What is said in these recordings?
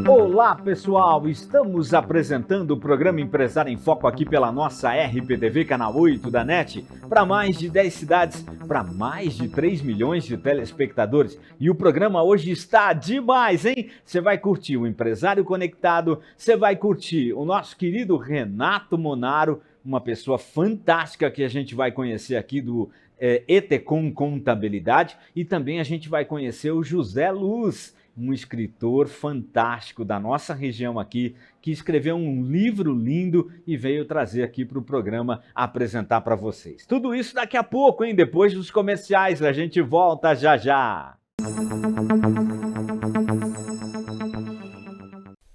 Olá pessoal, estamos apresentando o programa Empresário em Foco aqui pela nossa RPTV, canal 8 da NET, para mais de 10 cidades, para mais de 3 milhões de telespectadores. E o programa hoje está demais, hein? Você vai curtir o Empresário Conectado, você vai curtir o nosso querido Renato Monaro, uma pessoa fantástica que a gente vai conhecer aqui do Etecom Contabilidade, e também a gente vai conhecer o José Luz, um escritor fantástico da nossa região aqui, que escreveu um livro lindo e veio trazer aqui para o programa apresentar para vocês. Tudo isso daqui a pouco, hein? Depois dos comerciais, a gente volta já já.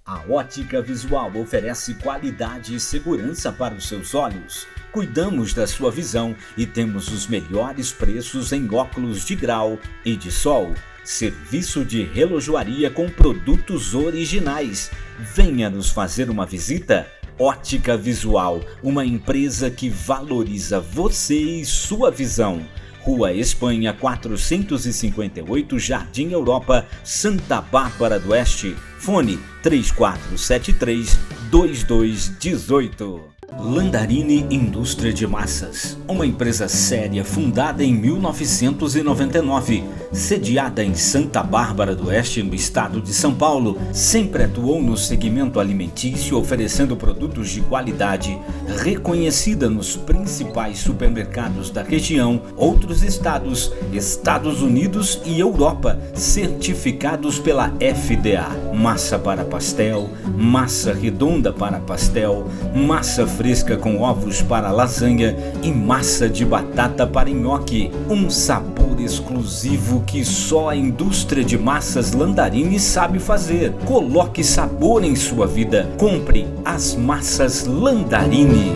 A Ótica Visual oferece qualidade e segurança para os seus olhos. Cuidamos da sua visão e temos os melhores preços em óculos de grau e de sol. Serviço de relojoaria com produtos originais. Venha nos fazer uma visita. Ótica Visual, uma empresa que valoriza você e sua visão. Rua Espanha 458, Jardim Europa, Santa Bárbara do Oeste. Fone 3473-2218. Landarini Indústria de Massas, uma empresa séria fundada em 1999, sediada em Santa Bárbara do Oeste, no estado de São Paulo, sempre atuou no segmento alimentício, oferecendo produtos de qualidade, reconhecida nos principais supermercados da região, outros estados, Estados Unidos e Europa, certificados pela FDA. Massa para pastel, massa redonda para pastel, massa fresca com ovos para lasanha e massa de batata para nhoque. Um sabor exclusivo que só a indústria de massas Landarini sabe fazer. Coloque sabor em sua vida. Compre as massas Landarini.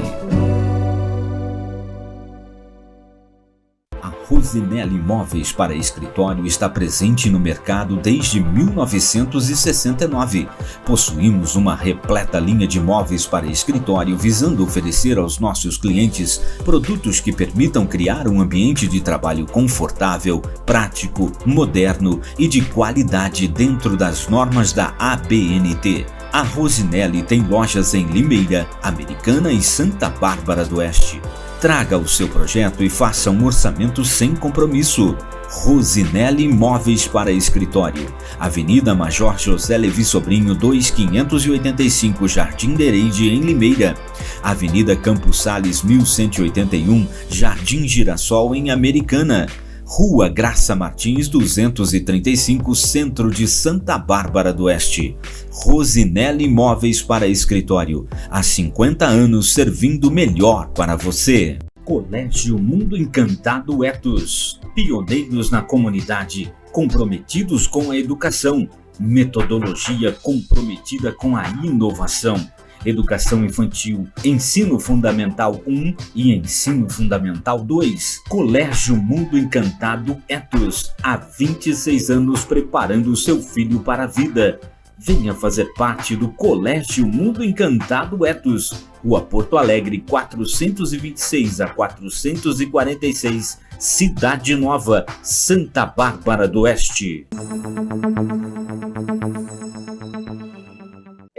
Rosinelli Móveis para Escritório está presente no mercado desde 1969. Possuímos uma repleta linha de móveis para escritório visando oferecer aos nossos clientes produtos que permitam criar um ambiente de trabalho confortável, prático, moderno e de qualidade dentro das normas da ABNT. A Rosinelli tem lojas em Limeira, Americana e Santa Bárbara do Oeste. Traga o seu projeto e faça um orçamento sem compromisso. Rosinelli Móveis para Escritório, Avenida Major José Levi Sobrinho 2585, Jardim Dereide, em Limeira. Avenida Campos Sales 1181, Jardim Girassol, em Americana. Rua Graça Martins 235, Centro de Santa Bárbara do Oeste. Rosinelli Móveis para Escritório, há 50 anos servindo melhor para você. Colégio Mundo Encantado Etos, pioneiros na comunidade, comprometidos com a educação, metodologia comprometida com a inovação. Educação Infantil, Ensino Fundamental 1 e Ensino Fundamental 2. Colégio Mundo Encantado Etos, há 26 anos preparando seu filho para a vida. Venha fazer parte do Colégio Mundo Encantado Etos, Rua Porto Alegre 426 a 446, Cidade Nova, Santa Bárbara do Oeste.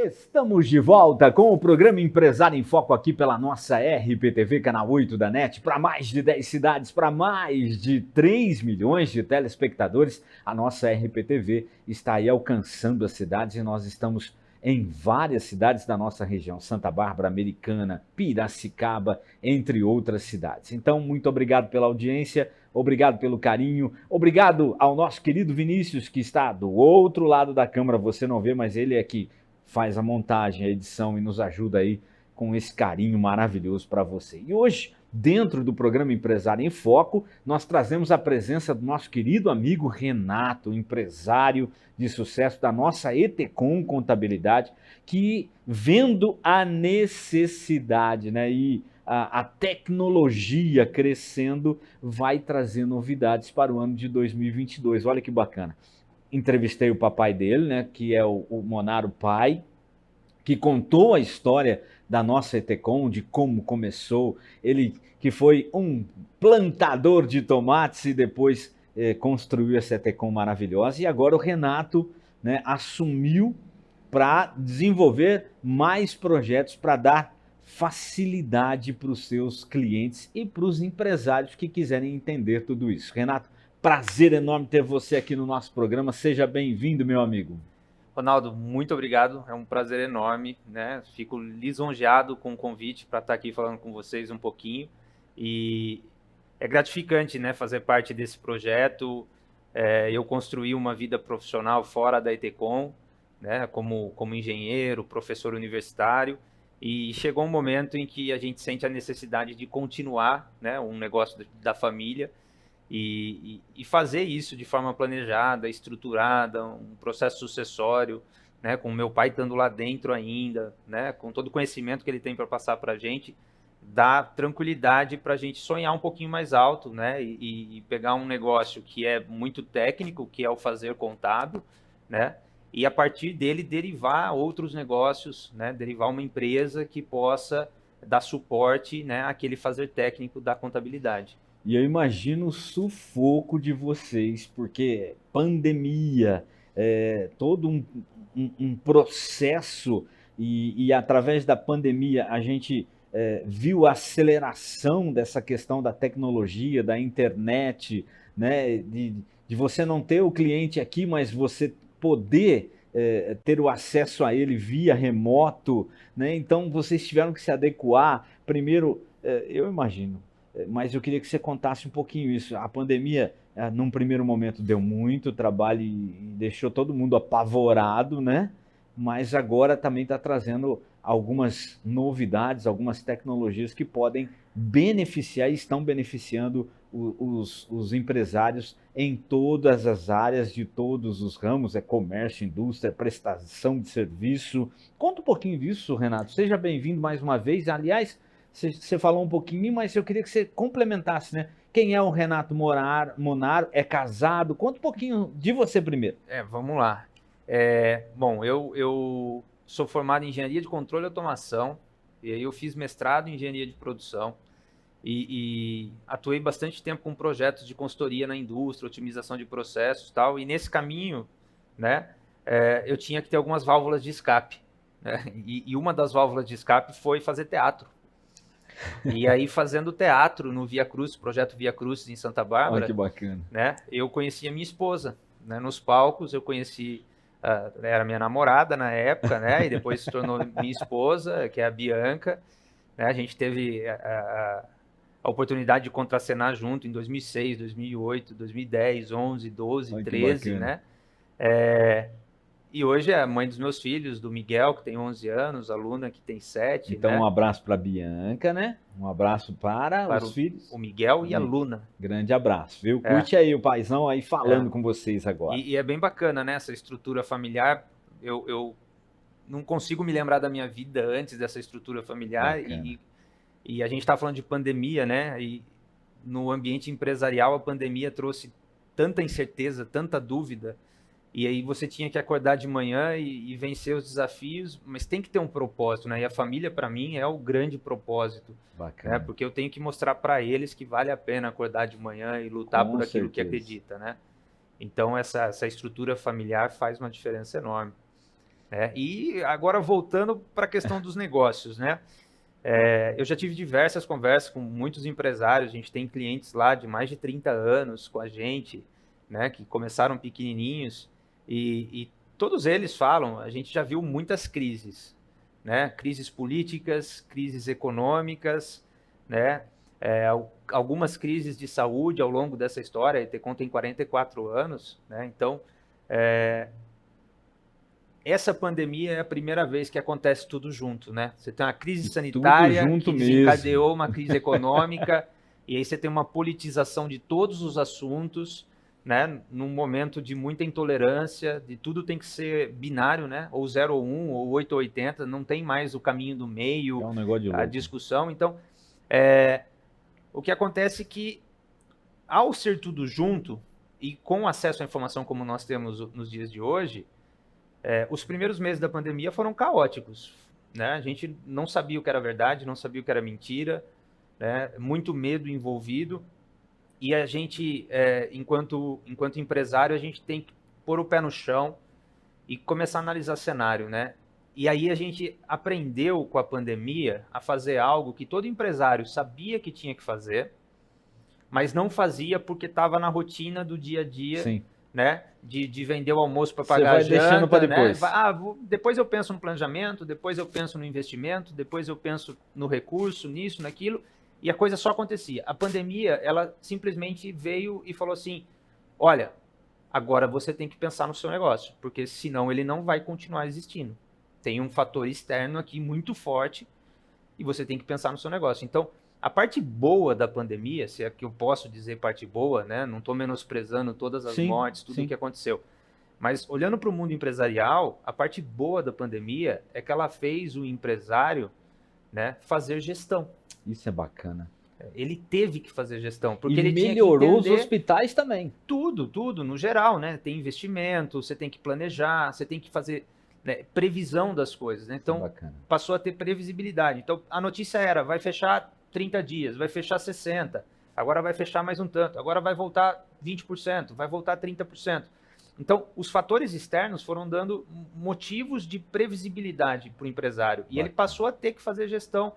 Estamos de volta com o programa Empresário em Foco aqui pela nossa RPTV, canal 8 da NET, para mais de 10 cidades, para mais de 3 milhões de telespectadores. A nossa RPTV está aí alcançando as cidades e nós estamos em várias cidades da nossa região, Santa Bárbara, Americana, Piracicaba, entre outras cidades. Então, muito obrigado pela audiência, obrigado pelo carinho, obrigado ao nosso querido Vinícius, que está do outro lado da câmera, você não vê, mas ele é que faz a montagem, a edição e nos ajuda aí com esse carinho maravilhoso para você. E hoje, dentro do programa Empresário em Foco, nós trazemos a presença do nosso querido amigo Renato, empresário de sucesso da nossa Etecom Contabilidade, que vendo a necessidade, né, e a tecnologia crescendo, vai trazer novidades para o ano de 2022. Olha que bacana. Entrevistei o papai dele, né, que é o Monaro pai, que contou a história da nossa ETCOM, de como começou, ele que foi um plantador de tomates e depois construiu essa ETCOM maravilhosa, e agora o Renato, né, assumiu para desenvolver mais projetos, para dar facilidade para os seus clientes e para os empresários que quiserem entender tudo isso. Renato, prazer enorme ter você aqui no nosso programa. Seja bem-vindo, meu amigo. Ronaldo, muito obrigado. É um prazer enorme, né? Fico lisonjeado com o convite para estar aqui falando com vocês um pouquinho. E é gratificante, né, fazer parte desse projeto. Eu construí uma vida profissional fora da ETCOM, né, como engenheiro, professor universitário. E chegou um momento em que a gente sente a necessidade de continuar, né, um negócio da família e fazer isso de forma planejada, estruturada, um processo sucessório, né, com o meu pai estando lá dentro ainda, né, com todo o conhecimento que ele tem para passar para a gente, dá tranquilidade para a gente sonhar um pouquinho mais alto, né, e pegar um negócio que é muito técnico, que é o fazer contábil, né, e a partir dele derivar outros negócios, né, derivar uma empresa que possa dar suporte, né, àquele fazer técnico da contabilidade. E eu imagino o sufoco de vocês, porque pandemia, todo um processo, e através da pandemia a gente viu a aceleração dessa questão da tecnologia, da internet, né? De você não ter o cliente aqui, mas você poder ter o acesso a ele via remoto, né? Então vocês tiveram que se adequar. Primeiro, eu imagino, mas eu queria que você contasse um pouquinho isso. A pandemia, num primeiro momento, deu muito trabalho e deixou todo mundo apavorado, né? Mas agora também está trazendo algumas novidades, algumas tecnologias que podem beneficiar e estão beneficiando os empresários em todas as áreas, de todos os ramos, comércio, indústria, prestação de serviço. Conta um pouquinho disso, Renato. Seja bem-vindo mais uma vez. Aliás, você falou um pouquinho, mas eu queria que você complementasse, né? Quem é o Renato Monaro? É casado? Conta um pouquinho de você primeiro. Vamos lá. Bom, eu sou formado em Engenharia de Controle e Automação, e aí eu fiz mestrado em Engenharia de Produção, e atuei bastante tempo com projetos de consultoria na indústria, otimização de processos e tal, e nesse caminho, né, eu tinha que ter algumas válvulas de escape, né? E uma das válvulas de escape foi fazer teatro. E aí, fazendo teatro no Via Cruz, projeto Via Cruz em Santa Bárbara. Olha que bacana. Né, eu conheci a minha esposa, né, nos palcos. Eu conheci, era minha namorada na época, né, e depois se tornou minha esposa, que é a Bianca. Né, a gente teve a oportunidade de contracenar junto em 2006, 2008, 2010, 11, 12, Olha 13, né? E hoje é a mãe dos meus filhos, do Miguel, que tem 11 anos, a Luna, que tem 7. Então, né? Um abraço para a Bianca, né? Um abraço para os filhos. O Miguel e a Luna. Grande abraço, viu? Curte aí o paizão aí falando com vocês agora. E é bem bacana, né? Essa estrutura familiar. Eu não consigo me lembrar da minha vida antes dessa estrutura familiar. E a gente está falando de pandemia, né? E no ambiente empresarial, a pandemia trouxe tanta incerteza, tanta dúvida. E aí você tinha que acordar de manhã e vencer os desafios, mas tem que ter um propósito, né? E a família, para mim, é o grande propósito. Bacana. Né? Porque eu tenho que mostrar para eles que vale a pena acordar de manhã e lutar por aquilo que acredita, né? Então, essa estrutura familiar faz uma diferença enorme. Né? E agora, voltando para a questão dos negócios, né? Eu já tive diversas conversas com muitos empresários, a gente tem clientes lá de mais de 30 anos com a gente, né? Que começaram pequenininhos. E todos eles falam, a gente já viu muitas crises, né? Crises políticas, crises econômicas, né? Algumas crises de saúde ao longo dessa história. A ETCOM tem 44 anos, né? Então, essa pandemia é a primeira vez que acontece tudo junto, né? Você tem uma crise sanitária que desencadeou uma crise econômica, e aí você tem uma politização de todos os assuntos, né, num momento de muita intolerância, de tudo tem que ser binário, né, ou 0 ou 1, ou 8 ou 80, não tem mais o caminho do meio, um negócio de louco. A discussão. Então, o que acontece é que, ao ser tudo junto, e com acesso à informação como nós temos nos dias de hoje, os primeiros meses da pandemia foram caóticos, né? A gente não sabia o que era verdade, não sabia o que era mentira, né? Muito medo envolvido. E a gente, enquanto empresário, a gente tem que pôr o pé no chão e começar a analisar cenário, né? E aí a gente aprendeu com a pandemia a fazer algo que todo empresário sabia que tinha que fazer, mas não fazia porque estava na rotina do dia a dia, Sim. né? De vender o almoço para pagar a janta. Você vai deixando para depois. Né? Depois eu penso no planejamento, depois eu penso no investimento, depois eu penso no recurso, nisso, naquilo, e a coisa só acontecia. A pandemia, ela simplesmente veio e falou assim, olha, agora você tem que pensar no seu negócio, porque senão ele não vai continuar existindo. Tem um fator externo aqui muito forte e você tem que pensar no seu negócio. Então, a parte boa da pandemia, se é que eu posso dizer parte boa, né? Não estou menosprezando todas as mortes, tudo o que aconteceu. Mas olhando para o mundo empresarial, a parte boa da pandemia é que ela fez o empresário, né, fazer gestão. Isso é bacana. Ele teve que fazer gestão, porque ele melhorou os hospitais também. Tudo, no geral, né? Tem investimento, você tem que planejar, você tem que fazer, né, previsão das coisas, né? Então, passou a ter previsibilidade. Então, a notícia era, vai fechar 30 dias, vai fechar 60, agora vai fechar mais um tanto, agora vai voltar 20%, vai voltar 30%. Então, os fatores externos foram dando motivos de previsibilidade para o empresário. E ele passou a ter que fazer gestão.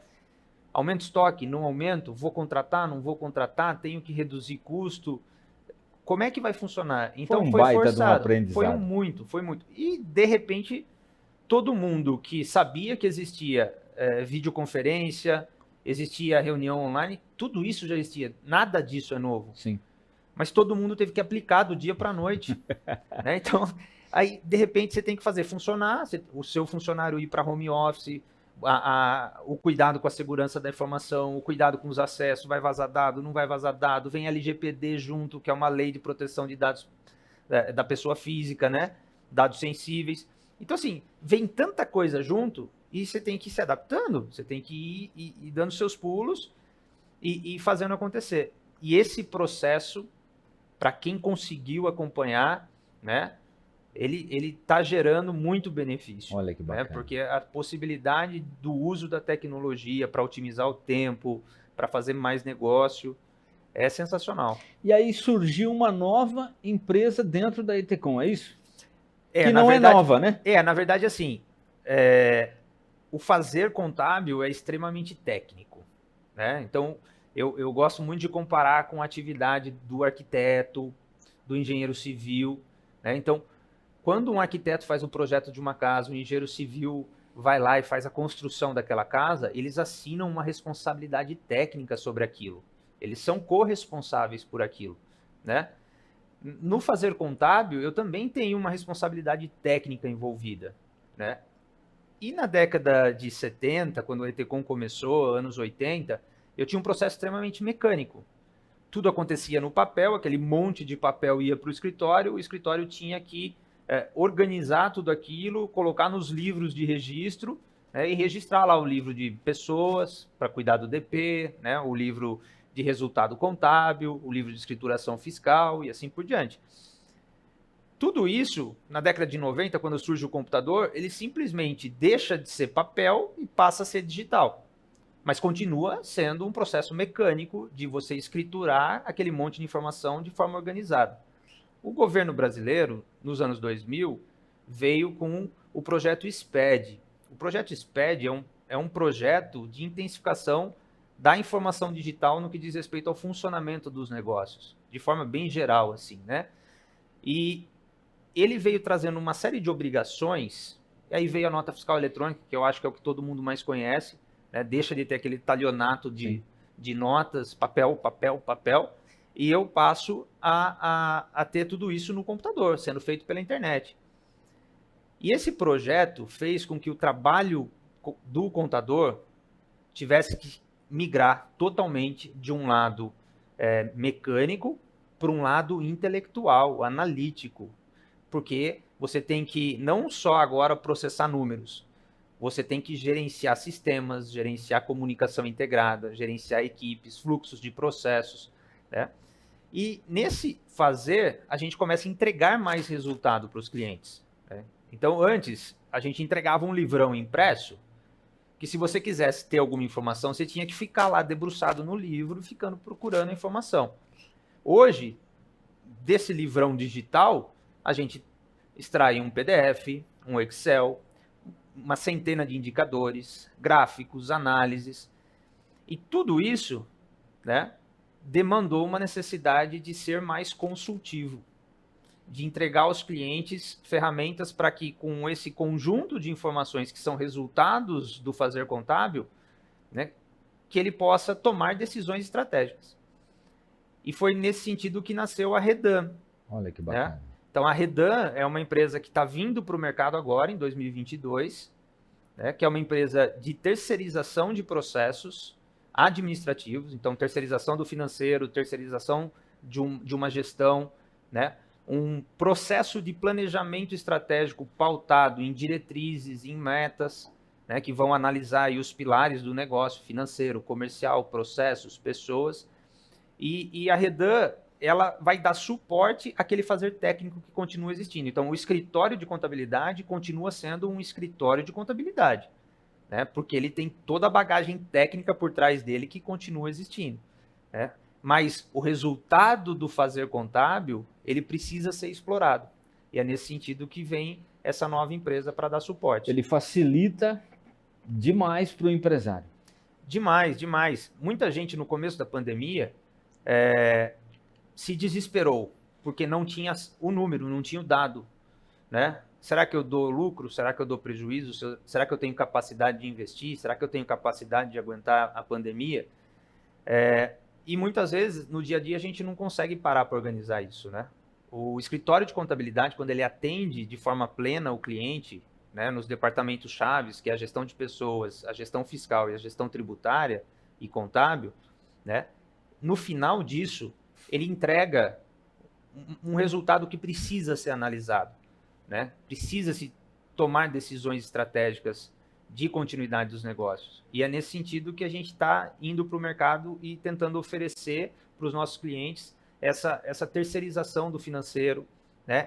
Aumento estoque, não aumento, vou contratar, não vou contratar, tenho que reduzir custo. Como é que vai funcionar? Então foi forçado. Foi muito. E, de repente, todo mundo que sabia que existia videoconferência, existia reunião online, tudo isso já existia. Nada disso é novo. Sim. Mas todo mundo teve que aplicar do dia para a noite. Né? Então, aí, de repente, você tem que fazer funcionar, o seu funcionário ir para home office, o cuidado com a segurança da informação, o cuidado com os acessos, vai vazar dado, não vai vazar dado, vem LGPD junto, que é uma lei de proteção de dados da pessoa física, né? Dados sensíveis. Então, assim, vem tanta coisa junto e você tem que ir se adaptando, você tem que ir dando seus pulos e fazendo acontecer. E esse processo, para quem conseguiu acompanhar, né? Ele está gerando muito benefício. Olha que bacana. Né? Porque a possibilidade do uso da tecnologia para otimizar o tempo, para fazer mais negócio, é sensacional. E aí surgiu uma nova empresa dentro da Etecom, é isso? Que não é nova, né? Na verdade, assim, o fazer contábil é extremamente técnico. Né? Então, eu gosto muito de comparar com a atividade do arquiteto, do engenheiro civil. Né? Então, quando um arquiteto faz um projeto de uma casa, o engenheiro civil vai lá e faz a construção daquela casa, eles assinam uma responsabilidade técnica sobre aquilo. Eles são corresponsáveis por aquilo, né? No fazer contábil, eu também tenho uma responsabilidade técnica envolvida, né? E na década de 70, quando o Etecom começou, anos 80, eu tinha um processo extremamente mecânico. Tudo acontecia no papel, aquele monte de papel ia para o escritório tinha que organizar tudo aquilo, colocar nos livros de registro, né, e registrar lá o livro de pessoas para cuidar do DP, né, o livro de resultado contábil, o livro de escrituração fiscal e assim por diante. Tudo isso, na década de 90, quando surge o computador, ele simplesmente deixa de ser papel e passa a ser digital. Mas continua sendo um processo mecânico de você escriturar aquele monte de informação de forma organizada. O governo brasileiro, nos anos 2000, veio com o projeto SPED. O projeto SPED é um projeto de intensificação da informação digital no que diz respeito ao funcionamento dos negócios, de forma bem geral, assim, né? E ele veio trazendo uma série de obrigações, e aí veio a nota fiscal eletrônica, que eu acho que é o que todo mundo mais conhece, né? Deixa de ter aquele talionato de notas, papel, e eu passo a ter tudo isso no computador, sendo feito pela internet. E esse projeto fez com que o trabalho do contador tivesse que migrar totalmente de um lado mecânico para um lado intelectual, analítico. Porque você tem que não só agora processar números, você tem que gerenciar sistemas, gerenciar comunicação integrada, gerenciar equipes, fluxos de processos, né? E nesse fazer, a gente começa a entregar mais resultado para os clientes. Né? Então, antes, a gente entregava um livrão impresso Porque se você quisesse ter alguma informação, você tinha que ficar lá debruçado no livro, ficando procurando a informação. Hoje, desse livrão digital, a gente extrai um PDF, um Excel, uma centena de indicadores, gráficos, análises. E tudo isso, né, demandou uma necessidade de ser mais consultivo, de entregar aos clientes ferramentas para que, com esse conjunto de informações que são resultados do fazer contábil, né, que ele possa tomar decisões estratégicas. E foi nesse sentido que nasceu a Redan. Olha que bacana. Né? Então, a Redan é uma empresa que está vindo para o mercado agora, em 2022, né, que é uma empresa de terceirização de processos administrativos, então terceirização do financeiro, terceirização de uma gestão, né, um processo de planejamento estratégico pautado em diretrizes, em metas, né, que vão analisar aí os pilares do negócio financeiro, comercial, processos, pessoas, e a Redan, ela vai dar suporte àquele fazer técnico que continua existindo. Então, o escritório de contabilidade continua sendo um escritório de contabilidade, né? Porque ele tem toda a bagagem técnica por trás dele que continua existindo, né? Mas o resultado do fazer contábil, ele precisa ser explorado. E é nesse sentido que vem essa nova empresa para dar suporte. Ele facilita demais para o empresário. Demais, demais. Muita gente no começo da pandemia se desesperou, porque não tinha o número, não tinha o dado, né? Será que eu dou lucro? Será que eu dou prejuízo? Será que eu tenho capacidade de investir? Será que eu tenho capacidade de aguentar a pandemia? E muitas vezes, no dia a dia, a gente não consegue parar para organizar isso, né? O escritório de contabilidade, quando ele atende de forma plena o cliente, né, nos departamentos chaves, que é a gestão de pessoas, a gestão fiscal e a gestão tributária e contábil, né? No final disso, ele entrega um resultado que precisa ser analisado, né? Precisa-se tomar decisões estratégicas de continuidade dos negócios. E é nesse sentido que a gente está indo para o mercado e tentando oferecer para os nossos clientes essa terceirização do financeiro, né?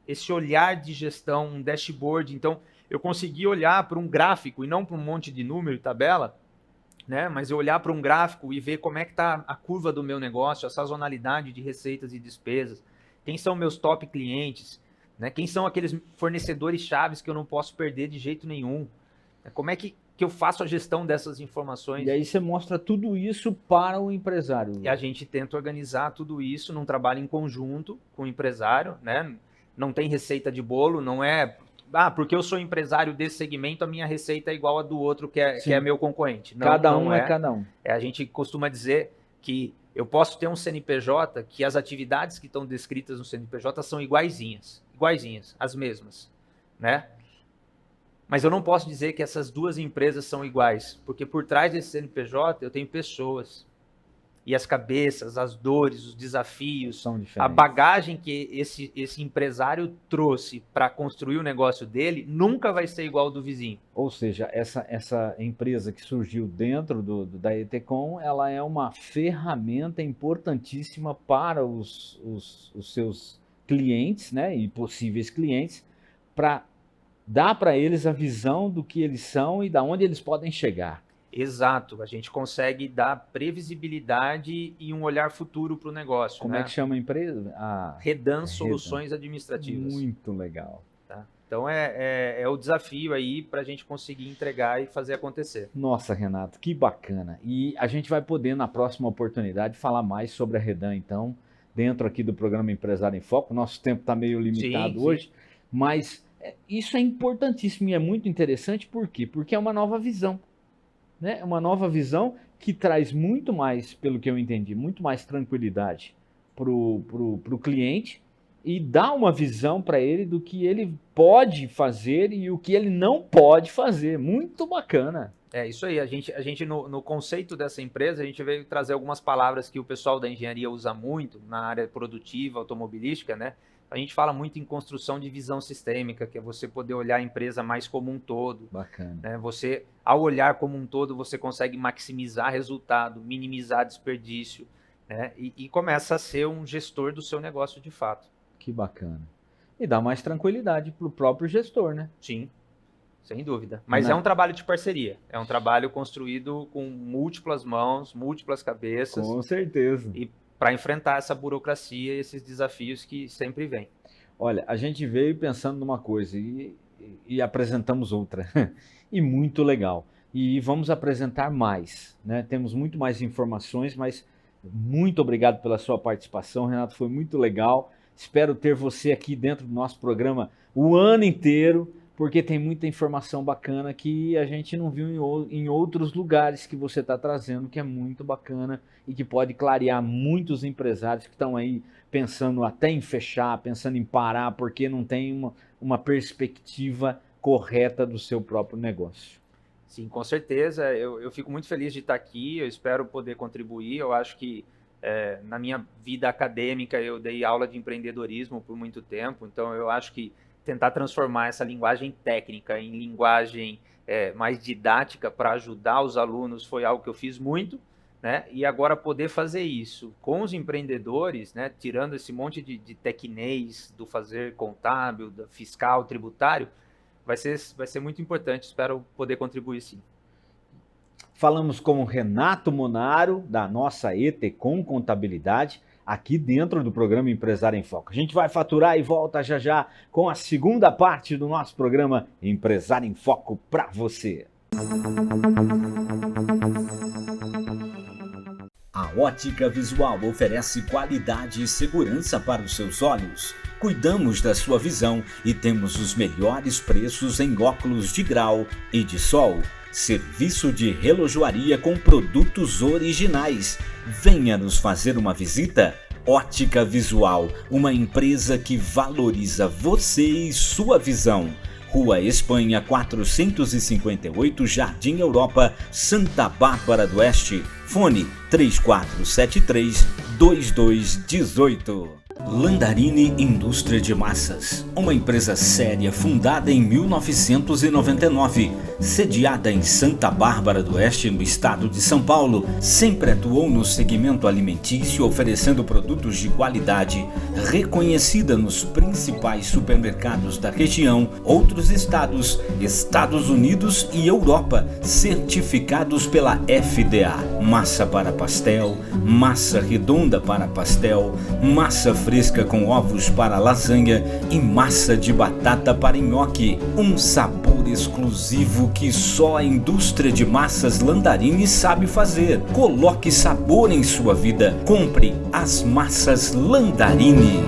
Esse olhar de gestão, um dashboard. Então, eu consegui olhar para um gráfico e não para um monte de número e tabela, né? Mas eu olhar para um gráfico e ver como é que está a curva do meu negócio, a sazonalidade de receitas e despesas, quem são meus top clientes, né? Quem são aqueles fornecedores chaves que eu não posso perder de jeito nenhum. Como é que eu faço a gestão dessas informações? E aí você mostra tudo isso para o empresário. E a gente tenta organizar tudo isso num trabalho em conjunto com o empresário, né? Não tem receita de bolo, não é... porque eu sou empresário desse segmento, a minha receita é igual a do outro que é meu concorrente. Não, cada um é cada um. A gente costuma dizer que eu posso ter um CNPJ que as atividades que estão descritas no CNPJ são iguaizinhas, as mesmas, né? Mas eu não posso dizer que essas duas empresas são iguais, porque por trás desse CNPJ eu tenho pessoas. E as cabeças, as dores, os desafios, são diferentes. A bagagem que esse empresário trouxe para construir o negócio dele nunca vai ser igual ao do vizinho. Ou seja, essa empresa que surgiu dentro da Etecom, ela é uma ferramenta importantíssima para os seus clientes, né, e possíveis clientes, para dar para eles a visão do que eles são e da onde eles podem chegar. Exato, a gente consegue dar previsibilidade e um olhar futuro para o negócio. Como né? É que chama a empresa? Redan Soluções Administrativas. Muito legal. Tá? Então é o desafio aí para a gente conseguir entregar e fazer acontecer. Nossa, Renato, que bacana. E a gente vai poder, na próxima oportunidade, falar mais sobre a Redan, então, dentro aqui do programa Empresário em Foco. Nosso tempo está meio limitado hoje, mas isso é importantíssimo e é muito interessante. Por quê? Porque é uma nova visão. Né? Uma nova visão que traz muito mais, pelo que eu entendi, muito mais tranquilidade para o cliente e dá uma visão para ele do que ele pode fazer e o que ele não pode fazer. Muito bacana. É isso aí. A gente no conceito dessa empresa, a gente veio trazer algumas palavras que o pessoal da engenharia usa muito na área produtiva, automobilística, né? A gente fala muito em construção de visão sistêmica, que é você poder olhar a empresa mais como um todo. Bacana. Né? Você, ao olhar como um todo, você consegue maximizar resultado, minimizar desperdício, né? E começa a ser um gestor do seu negócio de fato. Que bacana. E dá mais tranquilidade para o próprio gestor, né? Sim. Sem dúvida. Mas Não. é um trabalho de parceria. É um trabalho construído com múltiplas mãos, múltiplas cabeças. Com certeza. E para enfrentar essa burocracia e esses desafios que sempre vêm. Olha, a gente veio pensando numa coisa e apresentamos outra. E muito legal. E vamos apresentar mais, né? Temos muito mais informações, mas muito obrigado pela sua participação, Renato. Foi muito legal. Espero ter você aqui dentro do nosso programa o ano inteiro, porque tem muita informação bacana que a gente não viu em outros lugares que você está trazendo, que é muito bacana e que pode clarear muitos empresários que estão aí pensando até em fechar, pensando em parar, porque não tem uma perspectiva correta do seu próprio negócio. Sim, com certeza. Eu fico muito feliz de estar aqui, eu espero poder contribuir. Eu acho que na minha vida acadêmica eu dei aula de empreendedorismo por muito tempo, então eu acho que tentar transformar essa linguagem técnica em linguagem mais didática para ajudar os alunos foi algo que eu fiz muito, né? E agora poder fazer isso com os empreendedores, né? Tirando esse monte de tecnês do fazer contábil, do fiscal, tributário, vai ser muito importante, espero poder contribuir sim. Falamos com o Renato Monaro, da nossa Etecom Contabilidade, aqui dentro do programa Empresário em Foco. A gente vai faturar e volta já já com a segunda parte do nosso programa Empresário em Foco para você. A Ótica Visual oferece qualidade e segurança para os seus olhos. Cuidamos da sua visão e temos os melhores preços em óculos de grau e de sol. Serviço de relojoaria com produtos originais. Venha nos fazer uma visita. Ótica Visual, uma empresa que valoriza você e sua visão. Rua Espanha 458, Jardim Europa, Santa Bárbara do Oeste. Fone 3473-2218. Landarini Indústria de Massas, uma empresa séria fundada em 1999, sediada em Santa Bárbara do Oeste, no estado de São Paulo, sempre atuou no segmento alimentício, oferecendo produtos de qualidade, reconhecida nos principais supermercados da região, outros estados, Estados Unidos e Europa, certificados pela FDA. Massa para pastel, massa redonda para pastel, massa fresca com ovos para lasanha e massa de batata para nhoque. Um sabor exclusivo que só a indústria de massas Landarini sabe fazer. Coloque sabor em sua vida. Compre as massas Landarini.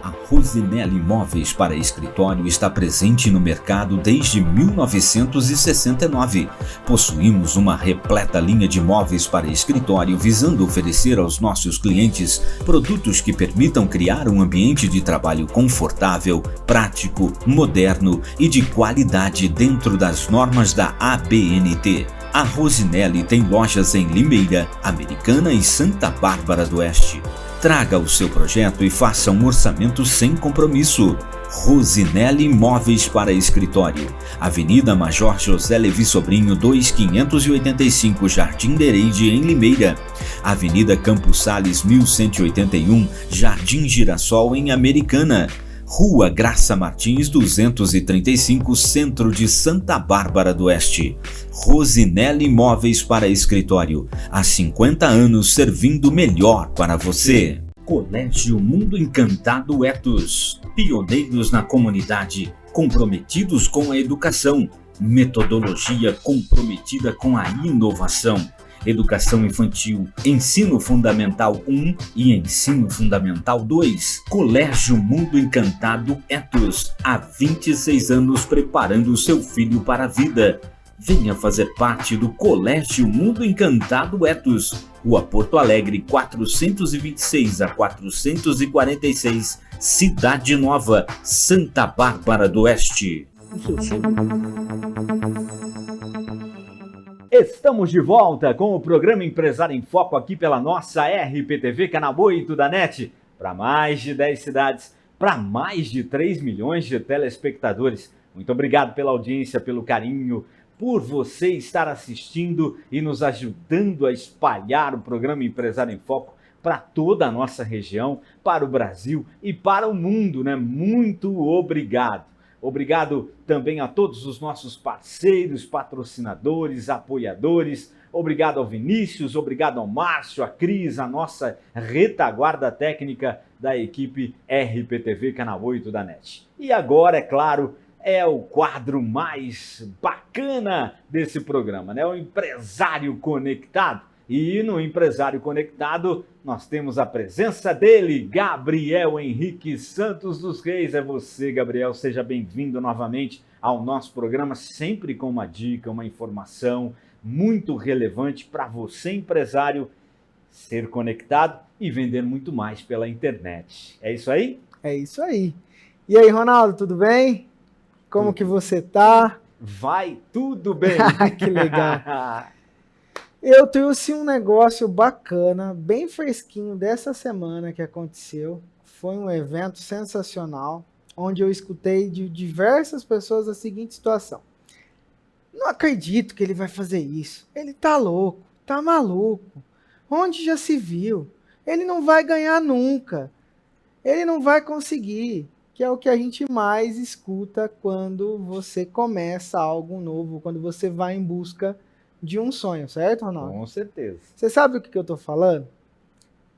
A Rosinelli Móveis para Escritório está presente no mercado desde 1969. Possuímos uma repleta linha de móveis para escritório visando oferecer aos nossos clientes produtos que permitam criar um ambiente de trabalho confortável, prático, moderno e de qualidade dentro das normas da ABNT. A Rosinelli tem lojas em Limeira, Americana e Santa Bárbara do Oeste. Traga o seu projeto e faça um orçamento sem compromisso. Rosinelli Móveis para Escritório. Avenida Major José Levi Sobrinho 2585, Jardim Dereide, em Limeira. Avenida Campos Sales 1181, Jardim Girassol, em Americana. Rua Graça Martins 235, Centro de Santa Bárbara do Oeste. Rosinelli Móveis para Escritório. Há 50 anos servindo melhor para você. Colégio Mundo Encantado Etos. Pioneiros na comunidade, comprometidos com a educação. Metodologia comprometida com a inovação. Educação Infantil, Ensino Fundamental 1 e Ensino Fundamental 2. Colégio Mundo Encantado Etos, há 26 anos preparando seu filho para a vida. Venha fazer parte do Colégio Mundo Encantado Etos, Rua Porto Alegre 426 a 446, Cidade Nova, Santa Bárbara do Oeste. Estamos de volta com o programa Empresário em Foco aqui pela nossa RPTV, canal 8 da NET, para mais de 10 cidades, para mais de 3 milhões de telespectadores. Muito obrigado pela audiência, pelo carinho, por você estar assistindo e nos ajudando a espalhar o programa Empresário em Foco para toda a nossa região, para o Brasil e para o mundo, né? Muito obrigado. Obrigado também a todos os nossos parceiros, patrocinadores, apoiadores. Obrigado ao Vinícius, obrigado ao Márcio, a Cris, a nossa retaguarda técnica da equipe RPTV Canal 8 da NET. E agora, é claro, é o quadro mais bacana desse programa, né? O Empresário Conectado. E no Empresário Conectado, nós temos a presença dele, Gabriel Henrique Santos dos Reis. É você, Gabriel, seja bem-vindo novamente ao nosso programa, sempre com uma dica, uma informação muito relevante para você, empresário, ser conectado e vender muito mais pela internet. É isso aí? É isso aí. E aí, Ronaldo, tudo bem? Como que você tá? Vai tudo bem. Que legal. Eu trouxe um negócio bacana, bem fresquinho dessa semana que aconteceu. Foi um evento sensacional, onde eu escutei de diversas pessoas a seguinte situação. Não acredito que ele vai fazer isso. Ele tá louco, tá maluco. Onde já se viu? Ele não vai ganhar nunca. Ele não vai conseguir. Que é o que a gente mais escuta quando você começa algo novo, quando você vai em busca de um sonho, certo, Ronaldo? Com certeza. Você sabe o que eu tô falando?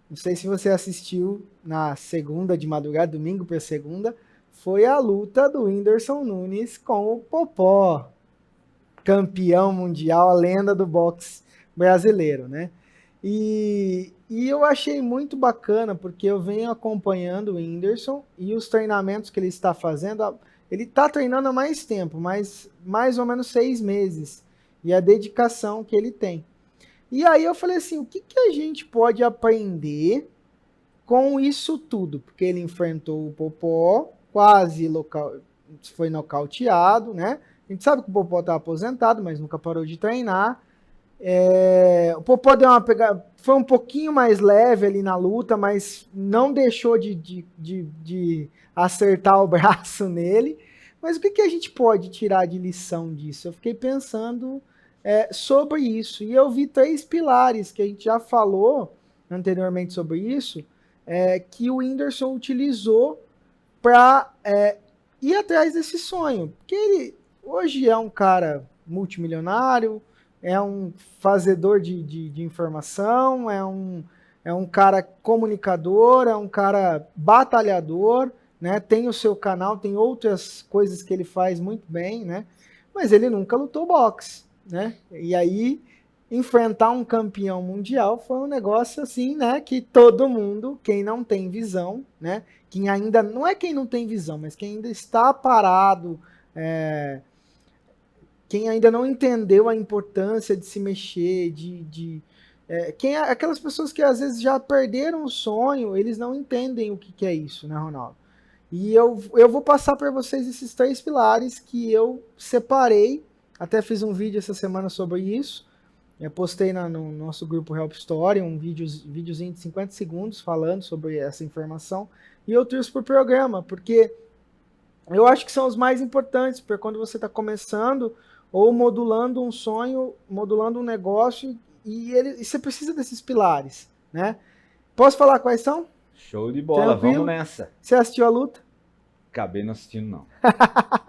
Não sei se você assistiu na segunda de madrugada, domingo para segunda, foi a luta do Whindersson Nunes com o Popó, campeão mundial, a lenda do boxe brasileiro, né? E eu achei muito bacana, porque eu venho acompanhando o Whindersson e os treinamentos que ele está fazendo. Ele está treinando há mais tempo, mais ou menos 6 meses. E a dedicação que ele tem. E aí eu falei assim, o que a gente pode aprender com isso tudo? Porque ele enfrentou o Popó, quase foi nocauteado, né? A gente sabe que o Popó está aposentado, mas nunca parou de treinar. O Popó deu uma pegada, foi um pouquinho mais leve ali na luta, mas não deixou de acertar o braço nele. Mas o que a gente pode tirar de lição disso? Eu fiquei pensando sobre isso. E eu vi 3 pilares que a gente já falou anteriormente sobre isso, que o Whindersson utilizou para ir atrás desse sonho. Porque ele hoje é um cara multimilionário, é um fazedor de informação, é um cara comunicador, é um cara batalhador, né? Tem o seu canal, tem outras coisas que ele faz muito bem, né? Mas ele nunca lutou boxe, né? E aí, enfrentar um campeão mundial foi um negócio assim, né? Que todo mundo, quem não tem visão, né? Quem ainda, não é quem não tem visão, mas quem ainda está parado, quem ainda não entendeu a importância de se mexer, aquelas pessoas que às vezes já perderam o sonho, eles não entendem o que é isso, né, Ronaldo? E eu vou passar para vocês esses 3 pilares que eu separei. Até fiz um vídeo essa semana sobre isso. Eu postei no nosso grupo Help Story um videozinho de 50 segundos falando sobre essa informação. E eu trouxe para o programa, porque eu acho que são os mais importantes, porque quando você está começando ou modulando um sonho, modulando um negócio, e você precisa desses pilares, né? Posso falar quais são? Show de bola, tranquilo? Vamos nessa. Você assistiu a luta? Acabei não assistindo, não.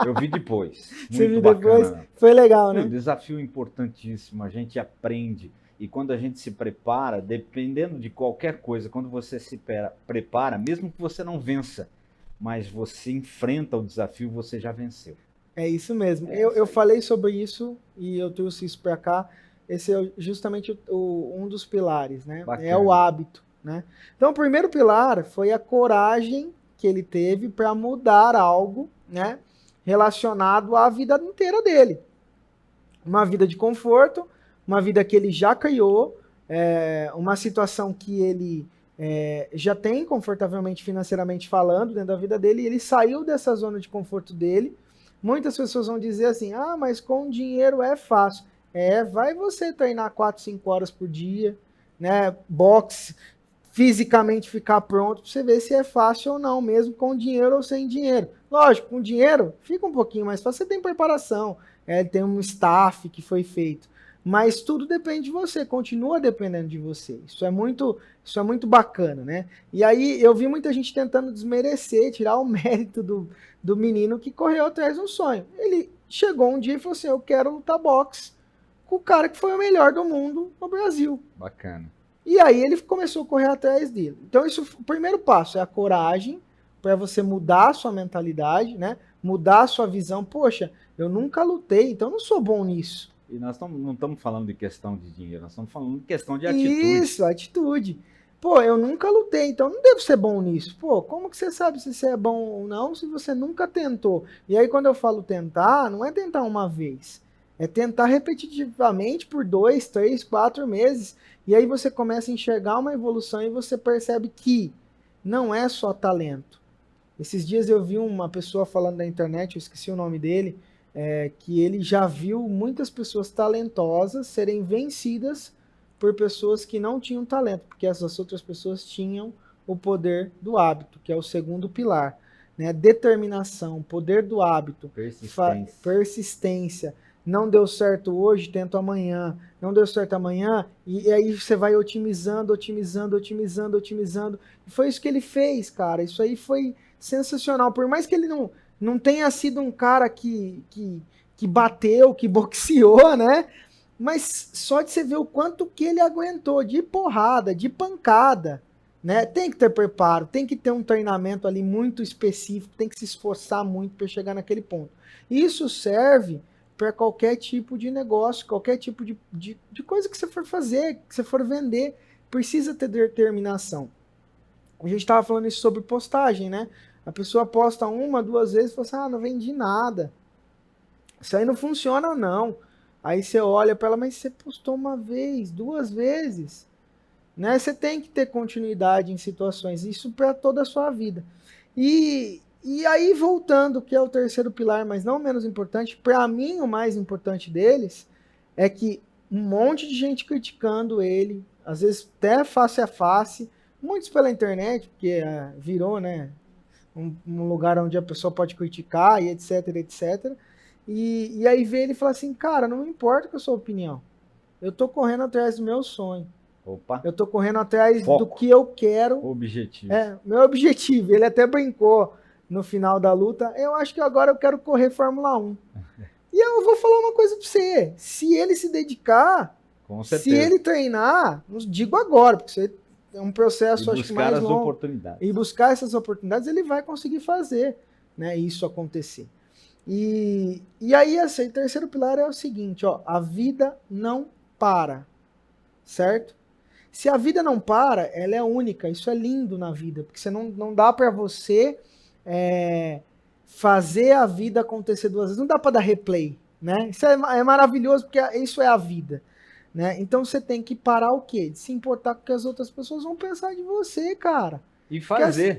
Eu vi depois. Você viu depois? Foi legal, né? Um desafio importantíssimo, a gente aprende. E quando a gente se prepara, dependendo de qualquer coisa, quando você se prepara, mesmo que você não vença, mas você enfrenta o desafio, você já venceu. É isso mesmo. Eu falei sobre isso e eu trouxe isso para cá. Esse é justamente um dos pilares, né? Bacana. É o hábito, né? Então, o primeiro pilar foi a coragem que ele teve para mudar algo, né, relacionado à vida inteira dele. Uma vida de conforto, uma vida que ele já criou, uma situação que ele já tem confortavelmente financeiramente falando dentro da vida dele, e ele saiu dessa zona de conforto dele. Muitas pessoas vão dizer assim, mas com dinheiro é fácil. Vai você treinar 4, 5 horas por dia, né, boxe, fisicamente ficar pronto, para você ver se é fácil ou não, mesmo com dinheiro ou sem dinheiro. Lógico, com dinheiro fica um pouquinho mais fácil, você tem preparação, tem um staff que foi feito. Mas tudo depende de você, continua dependendo de você. Isso é muito bacana, né? E aí eu vi muita gente tentando desmerecer, tirar o mérito do menino que correu atrás de um sonho. Ele chegou um dia e falou assim, eu quero lutar boxe com o cara que foi o melhor do mundo no Brasil. Bacana. E aí ele começou a correr atrás dele. Então o primeiro passo é a coragem, para você mudar a sua mentalidade, né? Mudar a sua visão. Poxa, eu nunca lutei, então eu não sou bom nisso. E nós não estamos falando de questão de dinheiro, nós estamos falando de questão de atitude. Isso, atitude. Pô, eu nunca lutei, então não devo ser bom nisso. Pô, como que você sabe se você é bom ou não se você nunca tentou? E aí quando eu falo tentar, não é tentar uma vez. É tentar repetitivamente por 2, 3, 4 meses. E aí você começa a enxergar uma evolução e você percebe que não é só talento. Esses dias eu vi uma pessoa falando na internet, eu esqueci o nome dele, que ele já viu muitas pessoas talentosas serem vencidas por pessoas que não tinham talento, porque essas outras pessoas tinham o poder do hábito, que é o segundo pilar, né? Determinação, poder do hábito, persistência. Não deu certo hoje, tento amanhã. Não deu certo amanhã, e aí você vai otimizando. E foi isso que ele fez, cara. Isso aí foi sensacional. Por mais que ele não tenha sido um cara que bateu, que boxeou, né? Mas só de você ver o quanto que ele aguentou de porrada, de pancada, né? Tem que ter preparo, tem que ter um treinamento ali muito específico, tem que se esforçar muito para chegar naquele ponto. Isso serve para qualquer tipo de negócio, qualquer tipo de coisa que você for fazer, que você for vender, precisa ter determinação. A gente estava falando isso sobre postagem, né? A pessoa posta 1, 2 vezes e fala assim, não vendi nada. Isso aí não funciona, não. Aí você olha para ela, mas você postou 1 vez, 2 vezes. Né? Você tem que ter continuidade em situações, isso para toda a sua vida. E aí, voltando, que é o terceiro pilar, mas não menos importante, para mim o mais importante deles é que um monte de gente criticando ele, às vezes até face a face, muitos pela internet, porque virou, né, um lugar onde a pessoa pode criticar e etc, etc. E aí vê ele e fala assim, cara, não importa com a sua opinião, eu tô correndo atrás do meu sonho. Opa. Eu tô correndo atrás do que eu quero. Objetivo. Meu objetivo. Ele até brincou no final da luta, eu acho que agora eu quero correr Fórmula 1. E eu vou falar uma coisa pra você, se ele se dedicar, se ele treinar, digo agora, porque isso é um processo, acho que mais longo, e buscar essas oportunidades, ele vai conseguir fazer, né, isso acontecer. E aí, assim, o terceiro pilar é o seguinte, ó, a vida não para, certo? Se a vida não para, ela é única, isso é lindo na vida, porque você não dá pra você fazer a vida acontecer 2 vezes. Não dá para dar replay, né? Isso é maravilhoso, porque isso é a vida, né? Então você tem que parar o quê? De se importar com o que as outras pessoas vão pensar de você, cara. E fazer.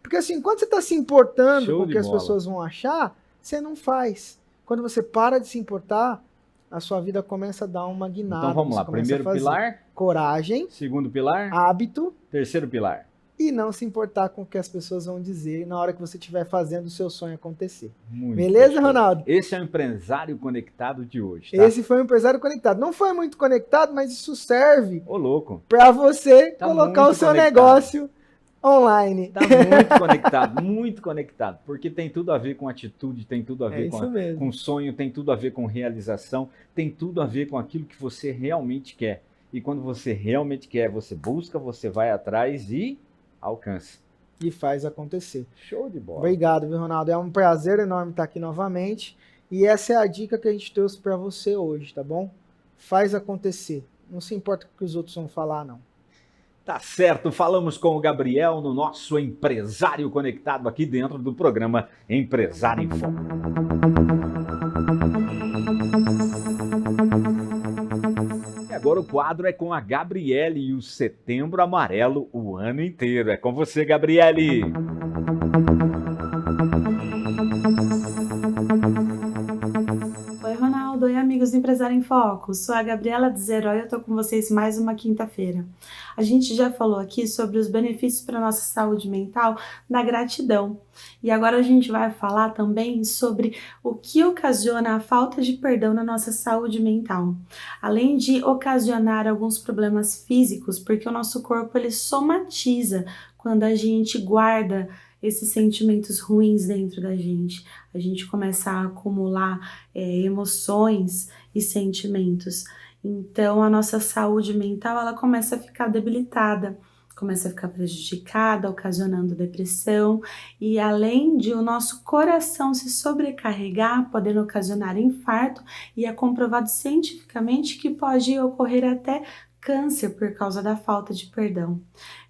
Porque assim, quando você está se importando com o que as pessoas vão achar, você não faz. Quando você para de se importar, a sua vida começa a dar uma guinada. Então vamos lá, primeiro pilar. Coragem. Segundo pilar. Hábito. Terceiro pilar. E não se importar com o que as pessoas vão dizer na hora que você estiver fazendo o seu sonho acontecer. Muito Beleza, bom. Ronaldo? Esse é o empresário conectado de hoje, tá? Esse foi o empresário conectado. Não foi muito conectado, mas isso serve para você colocar o seu negócio online. Tá muito conectado, porque tem tudo a ver com atitude, tem tudo a ver com sonho, tem tudo a ver com realização, tem tudo a ver com aquilo que você realmente quer. E quando você realmente quer, você busca, você vai atrás e alcança. E faz acontecer. Show de bola. Obrigado, viu, Ronaldo? É um prazer enorme estar aqui novamente. E essa é a dica que a gente trouxe para você hoje, tá bom? Faz acontecer. Não se importa com o que os outros vão falar, não. Tá certo. Falamos com o Gabriel no nosso Empresário Conectado aqui dentro do programa Empresário em Foco. Agora o quadro é com a Gabriele e o Setembro Amarelo o ano inteiro. É com você, Gabriele. Oi, Ronaldo. Oi, amigos do Empresário em Foco, sou a Gabriela Zerói e eu tô com vocês mais uma quinta-feira. A gente já falou aqui sobre os benefícios para a nossa saúde mental da gratidão. E agora a gente vai falar também sobre o que ocasiona a falta de perdão na nossa saúde mental. Além de ocasionar alguns problemas físicos, porque o nosso corpo ele somatiza quando a gente guarda esses sentimentos ruins dentro da gente. A gente começa a acumular emoções e sentimentos. Então, a nossa saúde mental, ela começa a ficar debilitada, começa a ficar prejudicada, ocasionando depressão. E além de o nosso coração se sobrecarregar, podendo ocasionar infarto, e é comprovado cientificamente que pode ocorrer até câncer por causa da falta de perdão.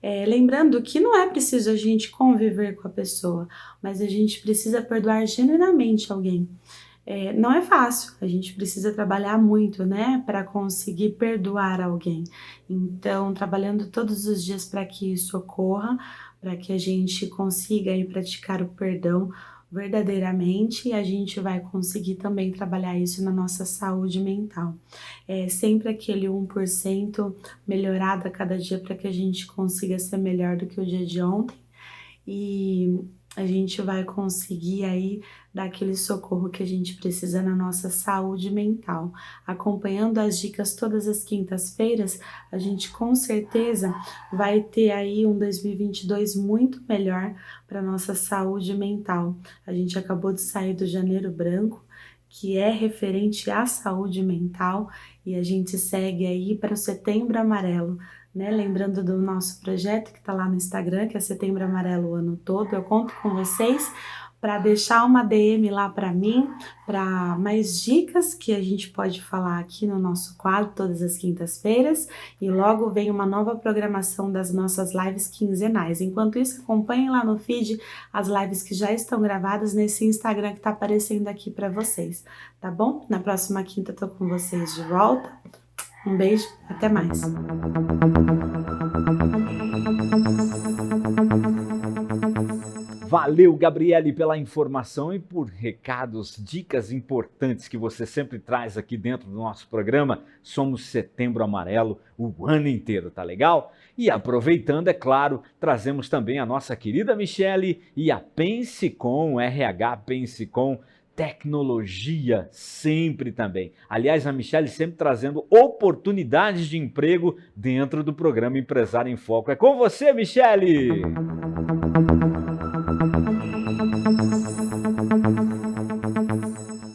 Lembrando que não é preciso a gente conviver com a pessoa, mas a gente precisa perdoar genuinamente alguém. Não é fácil, a gente precisa trabalhar muito, né, para conseguir perdoar alguém. Então, trabalhando todos os dias para que isso ocorra, para que a gente consiga aí praticar o perdão verdadeiramente, e a gente vai conseguir também trabalhar isso na nossa saúde mental. Sempre aquele 1% melhorado a cada dia para que a gente consiga ser melhor do que o dia de ontem, e a gente vai conseguir aí dar aquele socorro que a gente precisa na nossa saúde mental. Acompanhando as dicas todas as quintas-feiras, a gente com certeza vai ter aí um 2022 muito melhor para nossa saúde mental. A gente acabou de sair do Janeiro Branco, que é referente à saúde mental, e a gente segue aí para o Setembro Amarelo, né? Lembrando do nosso projeto que está lá no Instagram, que é Setembro Amarelo o ano todo. Eu conto com vocês para deixar uma DM lá para mim, para mais dicas que a gente pode falar aqui no nosso quadro todas as quintas-feiras, e logo vem uma nova programação das nossas lives quinzenais. Enquanto isso, acompanhem lá no feed as lives que já estão gravadas nesse Instagram que está aparecendo aqui para vocês, tá bom? Na próxima quinta eu tô com vocês de volta. Um beijo, até mais. Valeu, Gabriele, pela informação e por recados, dicas importantes que você sempre traz aqui dentro do nosso programa. Somos Setembro Amarelo o ano inteiro, tá legal? E aproveitando, é claro, trazemos também a nossa querida Michele e a Pensicom, RH Pensicom, tecnologia sempre também. Aliás, a Michele sempre trazendo oportunidades de emprego dentro do programa Empresário em Foco. É com você, Michele!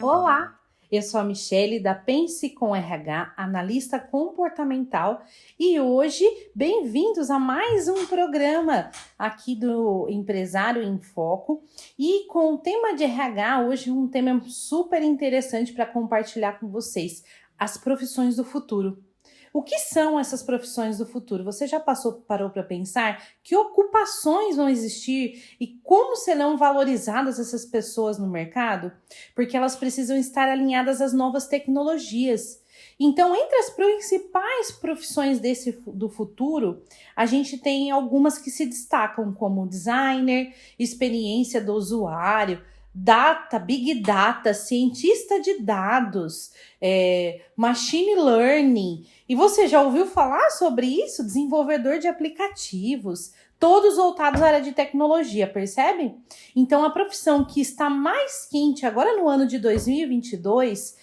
Olá, eu sou a Michele da Pensicom RH, analista comportamental, e hoje bem-vindos a mais um programa aqui do Empresário em Foco, e com o tema de RH hoje um tema super interessante para compartilhar com vocês, as profissões do futuro. O que são essas profissões do futuro? Você já parou para pensar que ocupações vão existir e como serão valorizadas essas pessoas no mercado? Porque elas precisam estar alinhadas às novas tecnologias. Então, entre as principais profissões do futuro, a gente tem algumas que se destacam como designer, experiência do usuário, data, big data, cientista de dados, machine learning. E você já ouviu falar sobre isso? Desenvolvedor de aplicativos, todos voltados à área de tecnologia, percebem? Então, a profissão que está mais quente agora no ano de 2022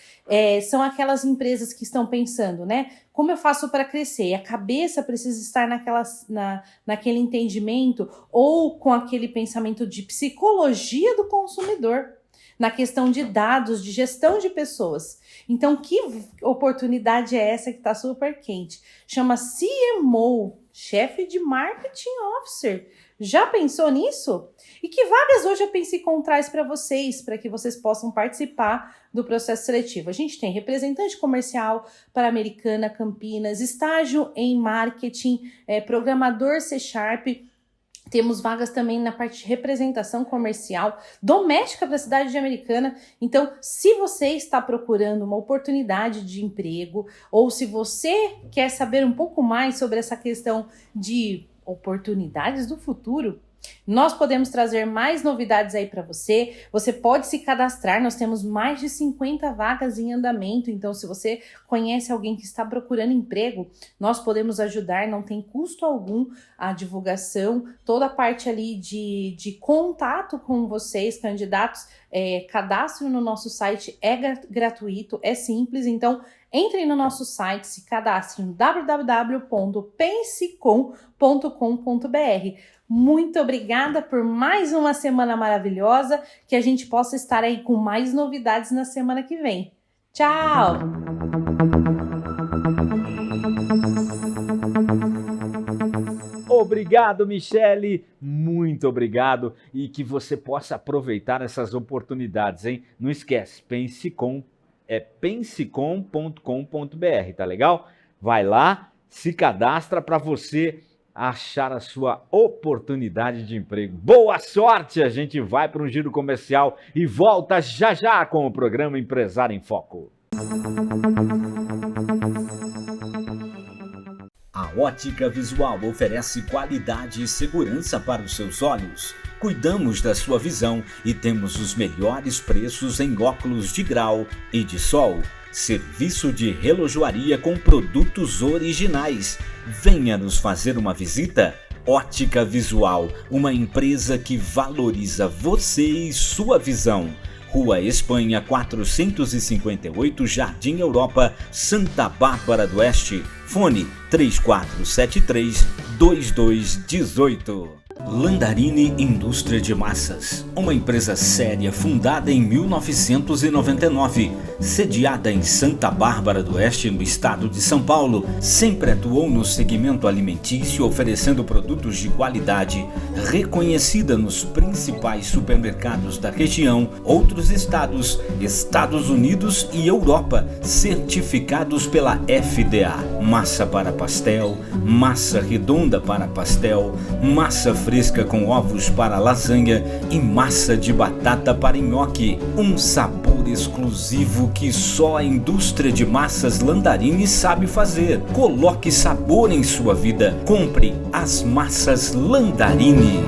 são aquelas empresas que estão pensando, né? Como eu faço para crescer? E a cabeça precisa estar naquele entendimento ou com aquele pensamento de psicologia do consumidor, na questão de dados, de gestão de pessoas. Então, que oportunidade é essa que está super quente? Chama CMO, Chefe de Marketing Officer. Já pensou nisso? E que vagas hoje a Pensicom traz para vocês, para que vocês possam participar do processo seletivo? A gente tem representante comercial para Americana, Campinas, estágio em marketing, programador C#, temos vagas também na parte de representação comercial, doméstica para a cidade de Americana. Então, se você está procurando uma oportunidade de emprego, ou se você quer saber um pouco mais sobre essa questão de oportunidades do futuro, Nós podemos trazer mais novidades aí para você. Você pode se cadastrar, nós temos mais de 50 vagas em andamento. Então, se você conhece alguém que está procurando emprego, nós podemos ajudar, não tem custo algum a divulgação. Toda a parte ali de contato com vocês, candidatos, cadastro no nosso site, é gratuito, é simples. Então, entrem no nosso site, se cadastrem no www.pensecom.com.br. Muito obrigada por mais uma semana maravilhosa, que a gente possa estar aí com mais novidades na semana que vem. Tchau! Obrigado, Michele, muito obrigado, e que você possa aproveitar essas oportunidades, hein? Não esquece, Pensecom, pensecom.com.br, tá legal? Vai lá, se cadastra para você achar a sua oportunidade de emprego. Boa sorte! A gente vai para um giro comercial e volta já já com o programa Empresário em Foco. A Ótica Visual oferece qualidade e segurança para os seus olhos. Cuidamos da sua visão e temos os melhores preços em óculos de grau e de sol. Serviço de relojoaria com produtos originais. Venha nos fazer uma visita. Ótica Visual, uma empresa que valoriza você e sua visão. Rua Espanha 458, Jardim Europa, Santa Bárbara do Oeste. Fone 3473-2218. Landarini Indústria de Massas, uma empresa séria fundada em 1999, sediada em Santa Bárbara do Oeste, no estado de São Paulo, sempre atuou no segmento alimentício, oferecendo produtos de qualidade, reconhecida nos principais supermercados da região, outros estados, Estados Unidos e Europa, certificados pela FDA. Massa para pastel, massa redonda para pastel, massa fresca com ovos para lasanha e massa de batata para nhoque. Um sabor exclusivo que só a indústria de massas Landarini sabe fazer. Coloque sabor em sua vida. Compre as massas Landarini.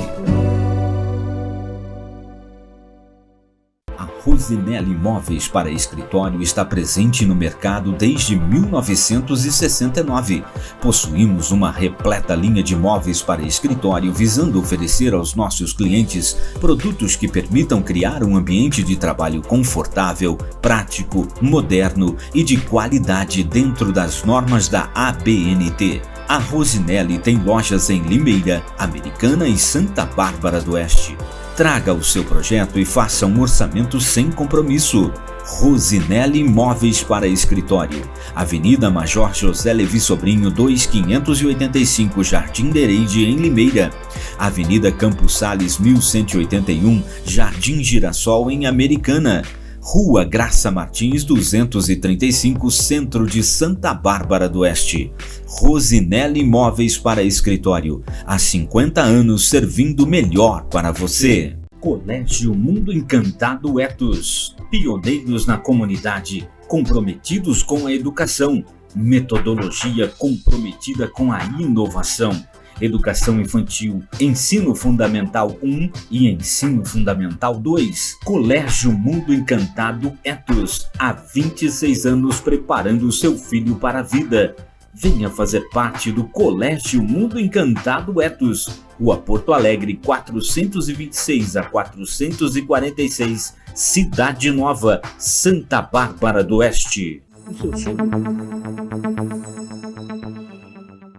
Rosinelli Móveis para Escritório está presente no mercado desde 1969. Possuímos uma repleta linha de móveis para escritório visando oferecer aos nossos clientes produtos que permitam criar um ambiente de trabalho confortável, prático, moderno e de qualidade dentro das normas da ABNT. A Rosinelli tem lojas em Limeira, Americana e Santa Bárbara do Oeste. Traga o seu projeto e faça um orçamento sem compromisso. Rosinelli Móveis para Escritório, Avenida Major José Levi Sobrinho 2585, Jardim Dereide, em Limeira. Avenida Campos Sales 1181, Jardim Girassol, em Americana. Rua Graça Martins 235, Centro de Santa Bárbara do Oeste. Rosinelli Móveis para Escritório, há 50 anos servindo melhor para você. Colégio Mundo Encantado Etos, pioneiros na comunidade, comprometidos com a educação, metodologia comprometida com a inovação. Educação Infantil, Ensino Fundamental 1 e Ensino Fundamental 2. Colégio Mundo Encantado Etos, há 26 anos preparando seu filho para a vida. Venha fazer parte do Colégio Mundo Encantado Etos, Rua Porto Alegre 426 a 446, Cidade Nova, Santa Bárbara do Oeste.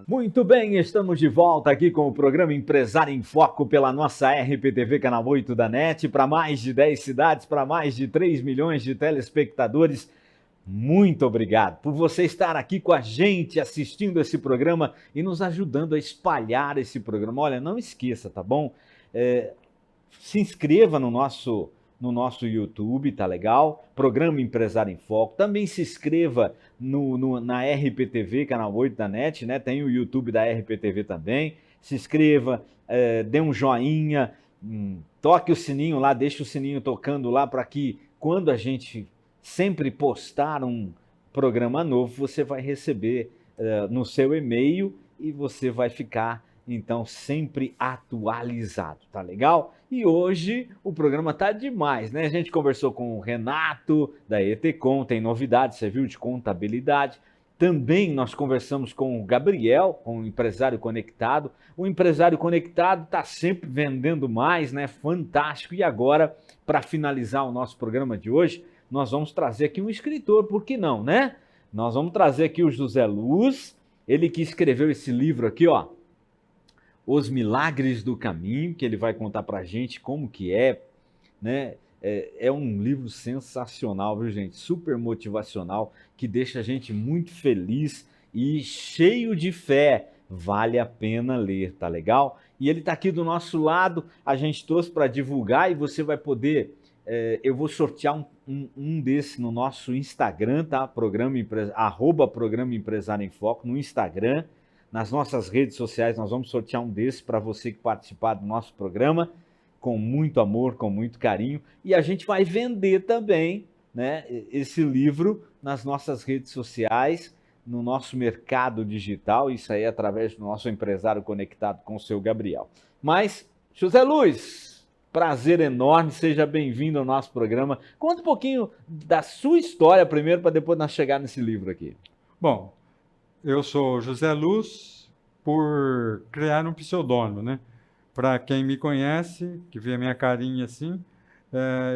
Muito bem, estamos de volta aqui com o programa Empresário em Foco pela nossa RPTV Canal 8 da NET, para mais de 10 cidades, para mais de 3 milhões de telespectadores. Muito obrigado por você estar aqui com a gente, assistindo esse programa e nos ajudando a espalhar esse programa. Olha, não esqueça, tá bom? Se inscreva no nosso YouTube, tá legal? Programa Empresário em Foco. Também se inscreva na RPTV, Canal 8 da NET, né? Tem o YouTube da RPTV também. Se inscreva, dê um joinha, toque o sininho lá, deixe o sininho tocando lá para que quando a gente sempre postar um programa novo, você vai receber no seu e-mail e você vai ficar Então, sempre atualizado, tá legal? E hoje o programa tá demais, né? A gente conversou com o Renato, da Etecom, tem novidades, você viu, de contabilidade. Também nós conversamos com o Gabriel, com o Empresário Conectado. O Empresário Conectado está sempre vendendo mais, né? Fantástico. E agora, para finalizar o nosso programa de hoje, nós vamos trazer aqui um escritor, por que não, né? Nós vamos trazer aqui o José Luz, ele que escreveu esse livro aqui, ó, Os Milagres do Caminho, que ele vai contar para a gente como que é, né? É um livro sensacional, viu, gente? Super motivacional, que deixa a gente muito feliz e cheio de fé. Vale a pena ler, tá legal? E ele tá aqui do nosso lado, a gente trouxe para divulgar e você vai poder... eu vou sortear um desse no nosso Instagram, tá? Programa Empresário em Foco, no Instagram. Nas nossas redes sociais, nós vamos sortear um desse para você que participar do nosso programa, com muito amor, com muito carinho. E a gente vai vender também, né, esse livro nas nossas redes sociais, no nosso mercado digital, isso aí através do nosso Empresário Conectado com o seu Gabriel. Mas, José Luz, prazer enorme, seja bem-vindo ao nosso programa. Conta um pouquinho da sua história primeiro, para depois nós chegar nesse livro aqui. Bom, eu sou José Luz por criar um pseudônimo, né? Para quem me conhece, que vê a minha carinha assim,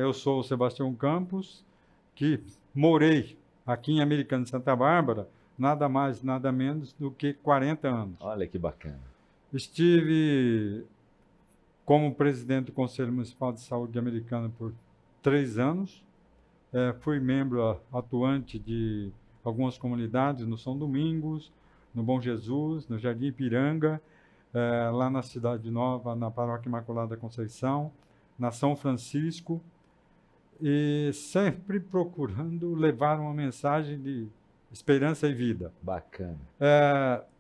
eu sou o Sebastião Campos, que morei aqui em Americana de Santa Bárbara, nada mais, nada menos do que 40 anos. Olha que bacana. Estive como presidente do Conselho Municipal de Saúde de Americana por 3 anos. Fui membro atuante de algumas comunidades no São Domingos, no Bom Jesus, no Jardim Ipiranga, lá na Cidade Nova, na Paróquia Imaculada Conceição, na São Francisco, e sempre procurando levar uma mensagem de esperança e vida. Bacana.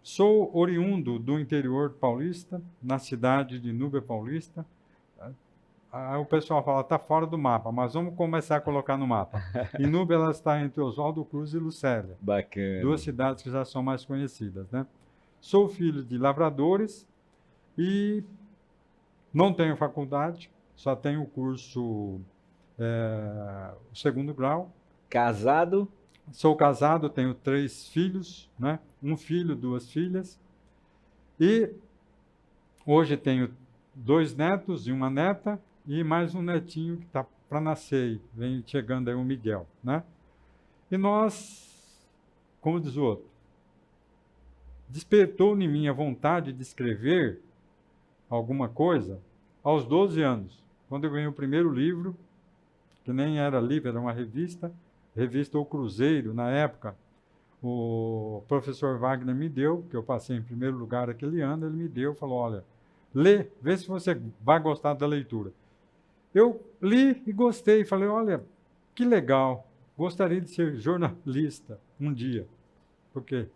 Sou oriundo do interior paulista, na cidade de Núbia Paulista. O pessoal fala, está fora do mapa, mas vamos começar a colocar no mapa. Inúbia, ela está entre Oswaldo Cruz e Lucélia. Bacana. 2 cidades que já são mais conhecidas, né? Sou filho de lavradores e não tenho faculdade, só tenho o curso, o 2º grau. Casado? Sou casado, tenho 3 filhos, né? 1 filho, 2 filhas. E hoje tenho 2 netos e 1 neta. E mais um netinho que está para nascer, vem chegando aí o Miguel, né? E nós, como diz o outro, despertou em mim a vontade de escrever alguma coisa aos 12 anos, quando eu ganhei o primeiro livro, que nem era livro, era uma revista O Cruzeiro, na época. O professor Wagner me deu, que eu passei em primeiro lugar aquele ano, ele me deu, falou, olha, lê, vê se você vai gostar da leitura. Eu li e gostei, falei, olha, que legal, gostaria de ser jornalista um dia, porque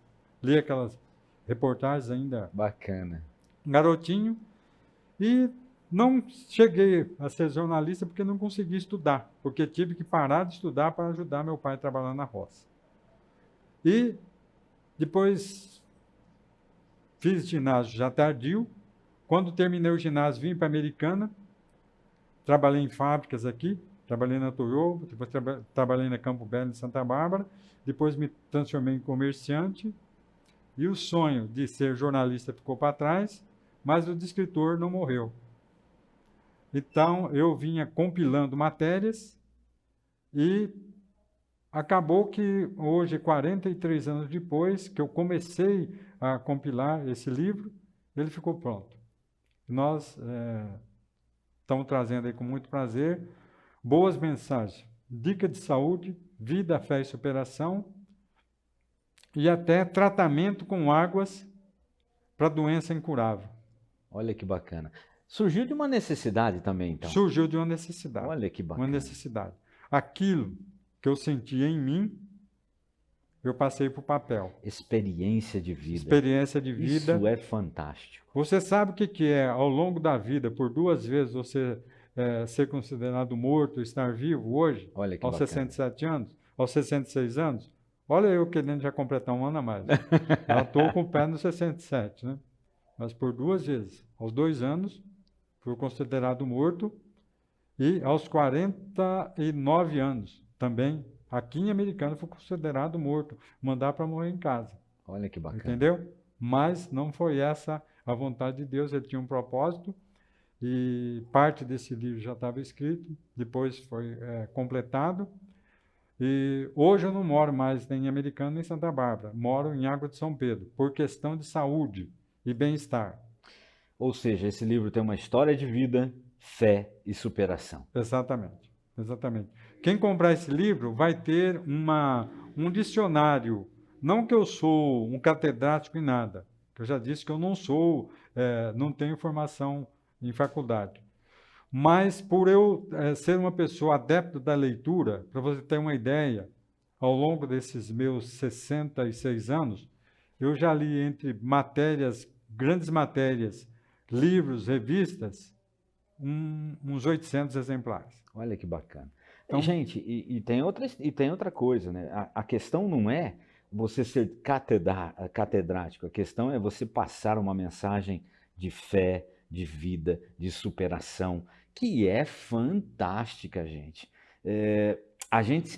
li aquelas reportagens ainda... Bacana. Garotinho, e não cheguei a ser jornalista porque não consegui estudar, porque tive que parar de estudar para ajudar meu pai a trabalhar na roça. E depois fiz ginásio já tardio, quando terminei o ginásio vim para a Americana, trabalhei em fábricas aqui, trabalhei na Toyota, depois trabalhei na Campo Belo de Santa Bárbara, depois me transformei em comerciante, e o sonho de ser jornalista ficou para trás, mas o de escritor não morreu. Então, eu vinha compilando matérias e acabou que hoje, 43 anos depois, que eu comecei a compilar esse livro, ele ficou pronto. Nós estamos trazendo aí com muito prazer boas mensagens, dica de saúde, vida, fé e superação, e até tratamento com águas para doença incurável. Olha que bacana. Surgiu de uma necessidade também, então. Surgiu de uma necessidade. Olha que bacana. Uma necessidade. Aquilo que eu sentia em mim, eu passei para o papel. Experiência de vida. Experiência de vida. Isso é fantástico. Você sabe o que é, ao longo da vida, por 2 vezes você ser considerado morto, estar vivo hoje, Olha que aos bacana. 67 anos, aos 66 anos? Olha eu querendo já completar 1 ano a mais. Já estou com o pé no 67, né? mas por 2 vezes. Aos 2 anos, fui considerado morto, e aos 49 anos, também, aqui em Americana, fui considerado morto, mandar para morrer em casa. Olha que bacana. Entendeu? Mas não foi essa a vontade de Deus, ele tinha um propósito, e parte desse livro já estava escrito, depois foi completado, e hoje eu não moro mais nem em Americana nem em Santa Bárbara, moro em Água de São Pedro, por questão de saúde e bem-estar. Ou seja, esse livro tem uma história de vida, fé e superação. Exatamente, exatamente. Quem comprar esse livro vai ter um dicionário. Não que eu sou um catedrático em nada, que eu já disse que eu não sou, não tenho formação em faculdade. Mas por eu ser uma pessoa adepta da leitura, para você ter uma ideia, ao longo desses meus 66 anos, eu já li entre matérias, grandes matérias, livros, revistas, uns 800 exemplares. Olha que bacana. Então, gente, e tem outra coisa, né? A questão não é você ser catedrático, a questão é você passar uma mensagem de fé, de vida, de superação, que é fantástica, gente.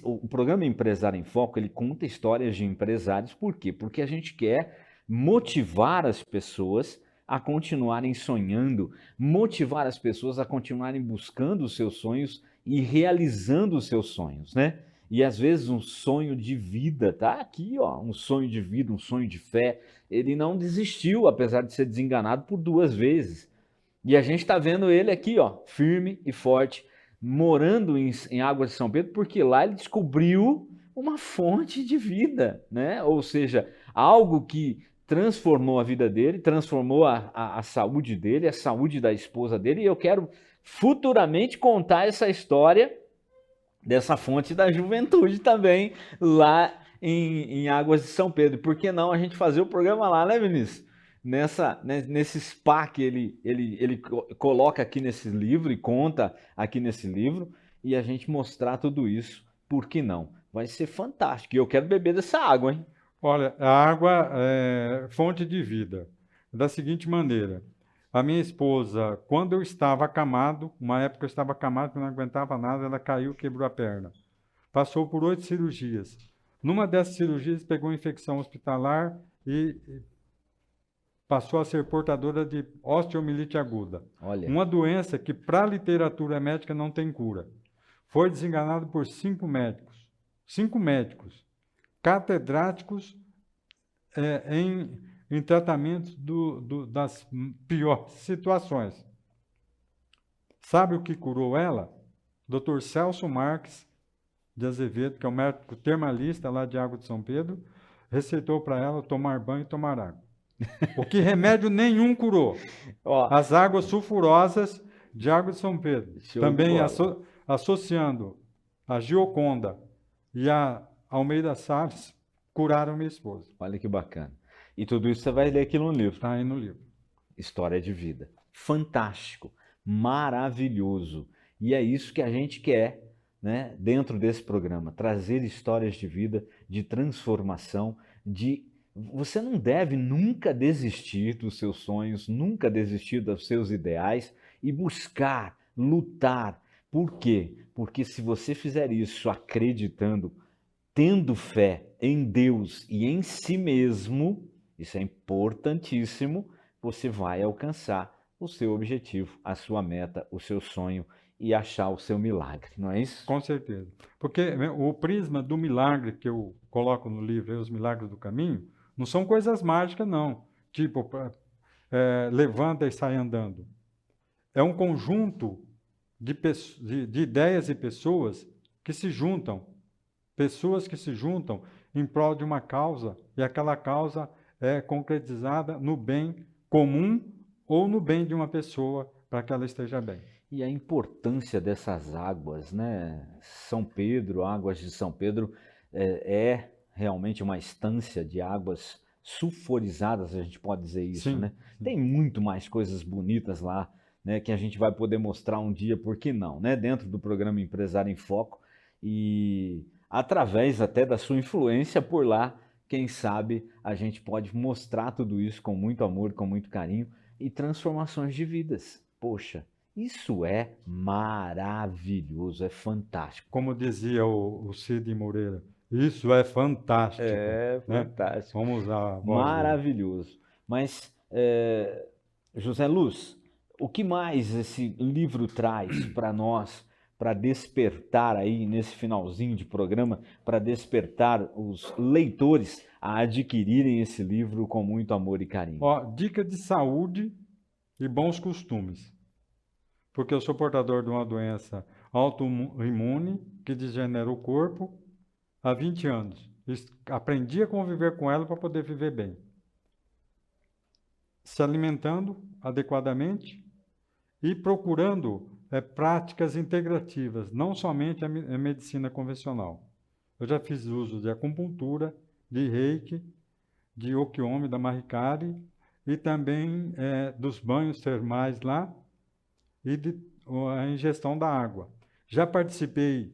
O programa Empresário em Foco, ele conta histórias de empresários, por quê? Porque a gente quer motivar as pessoas a continuarem sonhando, motivar as pessoas a continuarem buscando os seus sonhos e realizando os seus sonhos, né? E às vezes um sonho de vida, tá aqui, ó, um sonho de vida, um sonho de fé. Ele não desistiu, apesar de ser desenganado por 2 vezes. E a gente está vendo ele aqui, ó, firme e forte, morando em Águas de São Pedro, porque lá ele descobriu uma fonte de vida, né? Ou seja, algo que transformou a vida dele, transformou a saúde dele, a saúde da esposa dele, e eu quero futuramente contar essa história dessa fonte da juventude também, lá em Águas de São Pedro. Por que não a gente fazer o programa lá, né, Vinícius? Nesse spa que ele coloca aqui nesse livro e conta aqui nesse livro, e a gente mostrar tudo isso, por que não? Vai ser fantástico, e eu quero beber dessa água, hein? Olha, a água é fonte de vida. Da seguinte maneira, a minha esposa, quando eu estava acamado, uma época eu estava acamado, que não aguentava nada, ela caiu, quebrou a perna. Passou por 8 cirurgias. Numa dessas cirurgias, pegou infecção hospitalar e passou a ser portadora de osteomielite aguda. Olha. Uma doença que, para a literatura médica, não tem cura. Foi desenganado por 5 médicos. 5 médicos. Catedráticos em tratamento das piores situações. Sabe o que curou ela? Dr. Celso Marques de Azevedo, que é um médico termalista lá de Água de São Pedro, receitou para ela tomar banho e tomar água. O que remédio nenhum curou. As águas sulfurosas de Água de São Pedro. Também associando a Gioconda e a Almeida Salles, curaram minha esposa. Olha que bacana. E tudo isso você vai ler aqui no livro. Está aí no livro. História de vida. Fantástico. Maravilhoso. E é isso que a gente quer, né, dentro desse programa. Trazer histórias de vida, de transformação, Você não deve nunca desistir dos seus sonhos, nunca desistir dos seus ideais e buscar, lutar. Por quê? Porque se você fizer isso acreditando, tendo fé em Deus e em si mesmo, isso é importantíssimo, você vai alcançar o seu objetivo, a sua meta, o seu sonho e achar o seu milagre, não é isso? Com certeza. Porque o prisma do milagre que eu coloco no livro, Os Milagres do Caminho, não são coisas mágicas, não. Tipo, levanta e sai andando. É um conjunto de ideias e pessoas que se juntam. Pessoas que se juntam em prol de uma causa, e aquela causa é concretizada no bem comum ou no bem de uma pessoa para que ela esteja bem. E a importância dessas águas, né? São Pedro, Águas de São Pedro, é realmente uma estância de águas sulfurizadas, a gente pode dizer isso, Sim. né? Tem muito mais coisas bonitas lá, né? Que a gente vai poder mostrar um dia, por que não, né? Dentro do programa Empresário em Foco e através até da sua influência por lá, quem sabe a gente pode mostrar tudo isso com muito amor, com muito carinho e transformações de vidas. Poxa, isso é maravilhoso, é fantástico. Como dizia o Cid Moreira, isso é fantástico. É né? fantástico. Vamos usar a voz Maravilhoso. Mas, José Luz, o que mais esse livro traz para nós, para despertar aí nesse finalzinho de programa, para despertar os leitores a adquirirem esse livro com muito amor e carinho? Ó, dica de saúde e bons costumes. Porque eu sou portador de uma doença autoimune que degenera o corpo há 20 anos. Aprendi a conviver com ela para poder viver bem. Se alimentando adequadamente e procurando práticas integrativas, não somente a medicina convencional. Eu já fiz uso de acupuntura, de reiki, de Okyomi, da Mahikari, e também dos banhos termais lá, e a ingestão da água. Já participei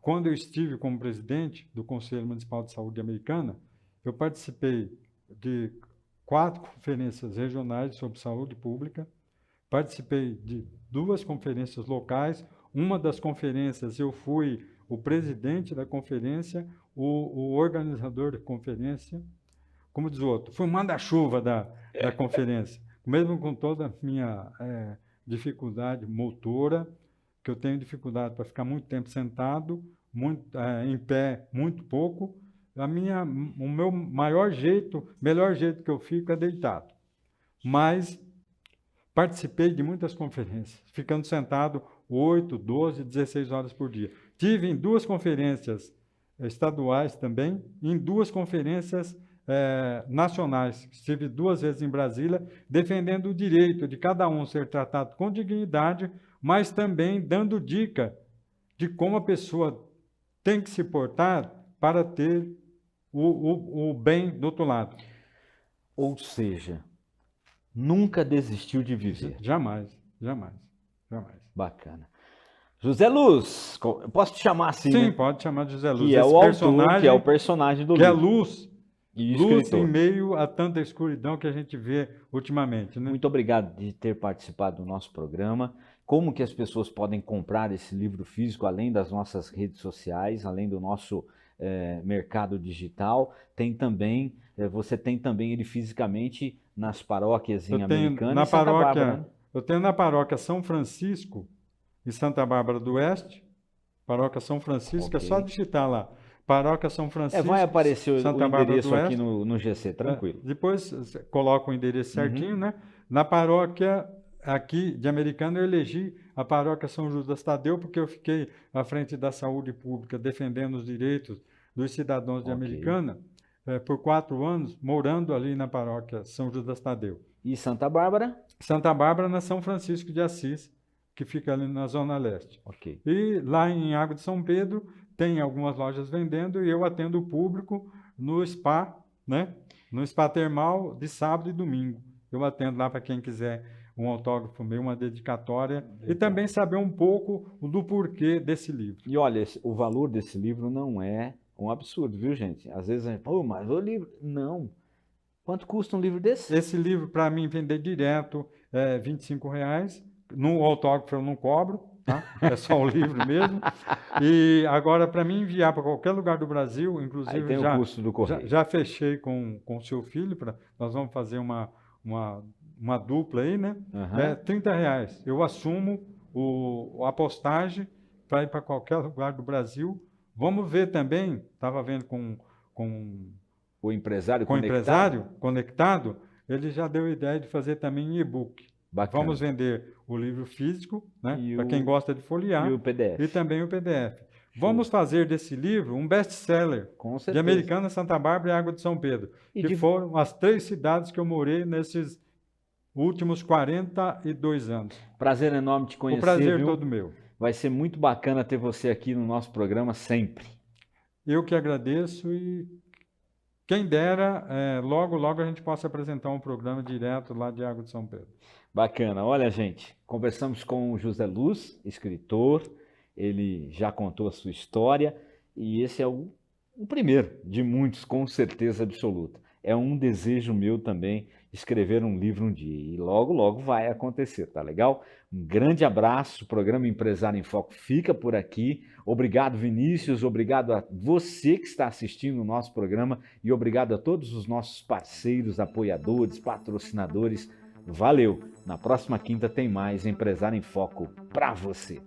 quando eu estive como presidente do Conselho Municipal de Saúde Americana, eu participei de 4 conferências regionais sobre saúde pública, participei de 2 conferências locais. Uma das conferências eu fui o presidente da conferência, o organizador da conferência, como diz o outro, fui o manda-chuva da conferência. Mesmo com toda a minha dificuldade motora, que eu tenho dificuldade para ficar muito tempo sentado, em pé, muito pouco, o meu melhor jeito que eu fico é deitado. Mas participei de muitas conferências, ficando sentado 8, 12, 16 horas por dia. Tive em 2 conferências estaduais também, em 2 conferências nacionais. Estive 2 vezes em Brasília, defendendo o direito de cada um ser tratado com dignidade, mas também dando dica de como a pessoa tem que se portar para ter o bem do outro lado. Ou seja, nunca desistiu de viver. Jamais, jamais, jamais. Bacana. José Luz, eu posso te chamar assim, Sim, né? pode chamar de José Luz. Que é o autor, que é o personagem do livro. Que livro. é luz. E luz em meio a tanta escuridão que a gente vê ultimamente, né? Muito obrigado de ter participado do nosso programa. Como que as pessoas podem comprar esse livro físico, além das nossas redes sociais, além do nosso mercado digital? Tem também, você tem também ele fisicamente nas paróquias em Americana e Santa Bárbara, né? Eu tenho na paróquia São Francisco, em Santa Bárbara do Oeste, paróquia São Francisco, é só digitar lá. Paróquia São Francisco. Vai aparecer Santa o endereço aqui no GC, tranquilo. Depois coloca o endereço certinho, né? Na paróquia aqui de Americana, eu elegi a paróquia São Judas Tadeu, porque eu fiquei à frente da saúde pública, defendendo os direitos dos cidadãos de Americana, por 4 anos, morando ali na paróquia São Judas Tadeu. E Santa Bárbara? Santa Bárbara, na São Francisco de Assis, que fica ali na Zona Leste. E lá em Água de São Pedro, tem algumas lojas vendendo e eu atendo o público no spa, né? No spa termal de sábado e domingo. Eu atendo lá para quem quiser um autógrafo meu, uma dedicatória e também saber um pouco do porquê desse livro. E olha, o valor desse livro não é um absurdo, viu, gente? Às vezes a gente fala, mas o livro... Não. Quanto custa um livro desse? Esse livro, para mim, vender direto é R$25. No autógrafo eu não cobro, tá? É só o livro mesmo. E agora, para mim enviar para qualquer lugar do Brasil, inclusive aí tem o custo do correio. Já fechei com o seu filho, nós vamos fazer uma dupla aí, né? R$30. Eu assumo a postagem para ir para qualquer lugar do Brasil. Vamos ver também, estava vendo com o empresário conectado, ele já deu a ideia de fazer também em e-book. Bacana. Vamos vender o livro físico, né, para quem gosta de folhear, e o PDF. E também o PDF. Vamos fazer desse livro um best-seller de Americana, Santa Bárbara e Água de São Pedro, que foram as 3 cidades que eu morei nesses últimos 42 anos. Prazer enorme te conhecer. O prazer todo meu. Vai ser muito bacana ter você aqui no nosso programa sempre. Eu que agradeço e quem dera, logo, logo a gente possa apresentar um programa direto lá de Água de São Pedro. Bacana. Olha, gente, conversamos com o José Luz, escritor, ele já contou a sua história e esse é o o primeiro de muitos, com certeza absoluta. É um desejo meu também escrever um livro um dia, e logo, logo vai acontecer, tá legal? Um grande abraço, o programa Empresário em Foco fica por aqui. Obrigado, Vinícius, obrigado a você que está assistindo o nosso programa e obrigado a todos os nossos parceiros, apoiadores, patrocinadores. Valeu! Na próxima quinta tem mais Empresário em Foco para você.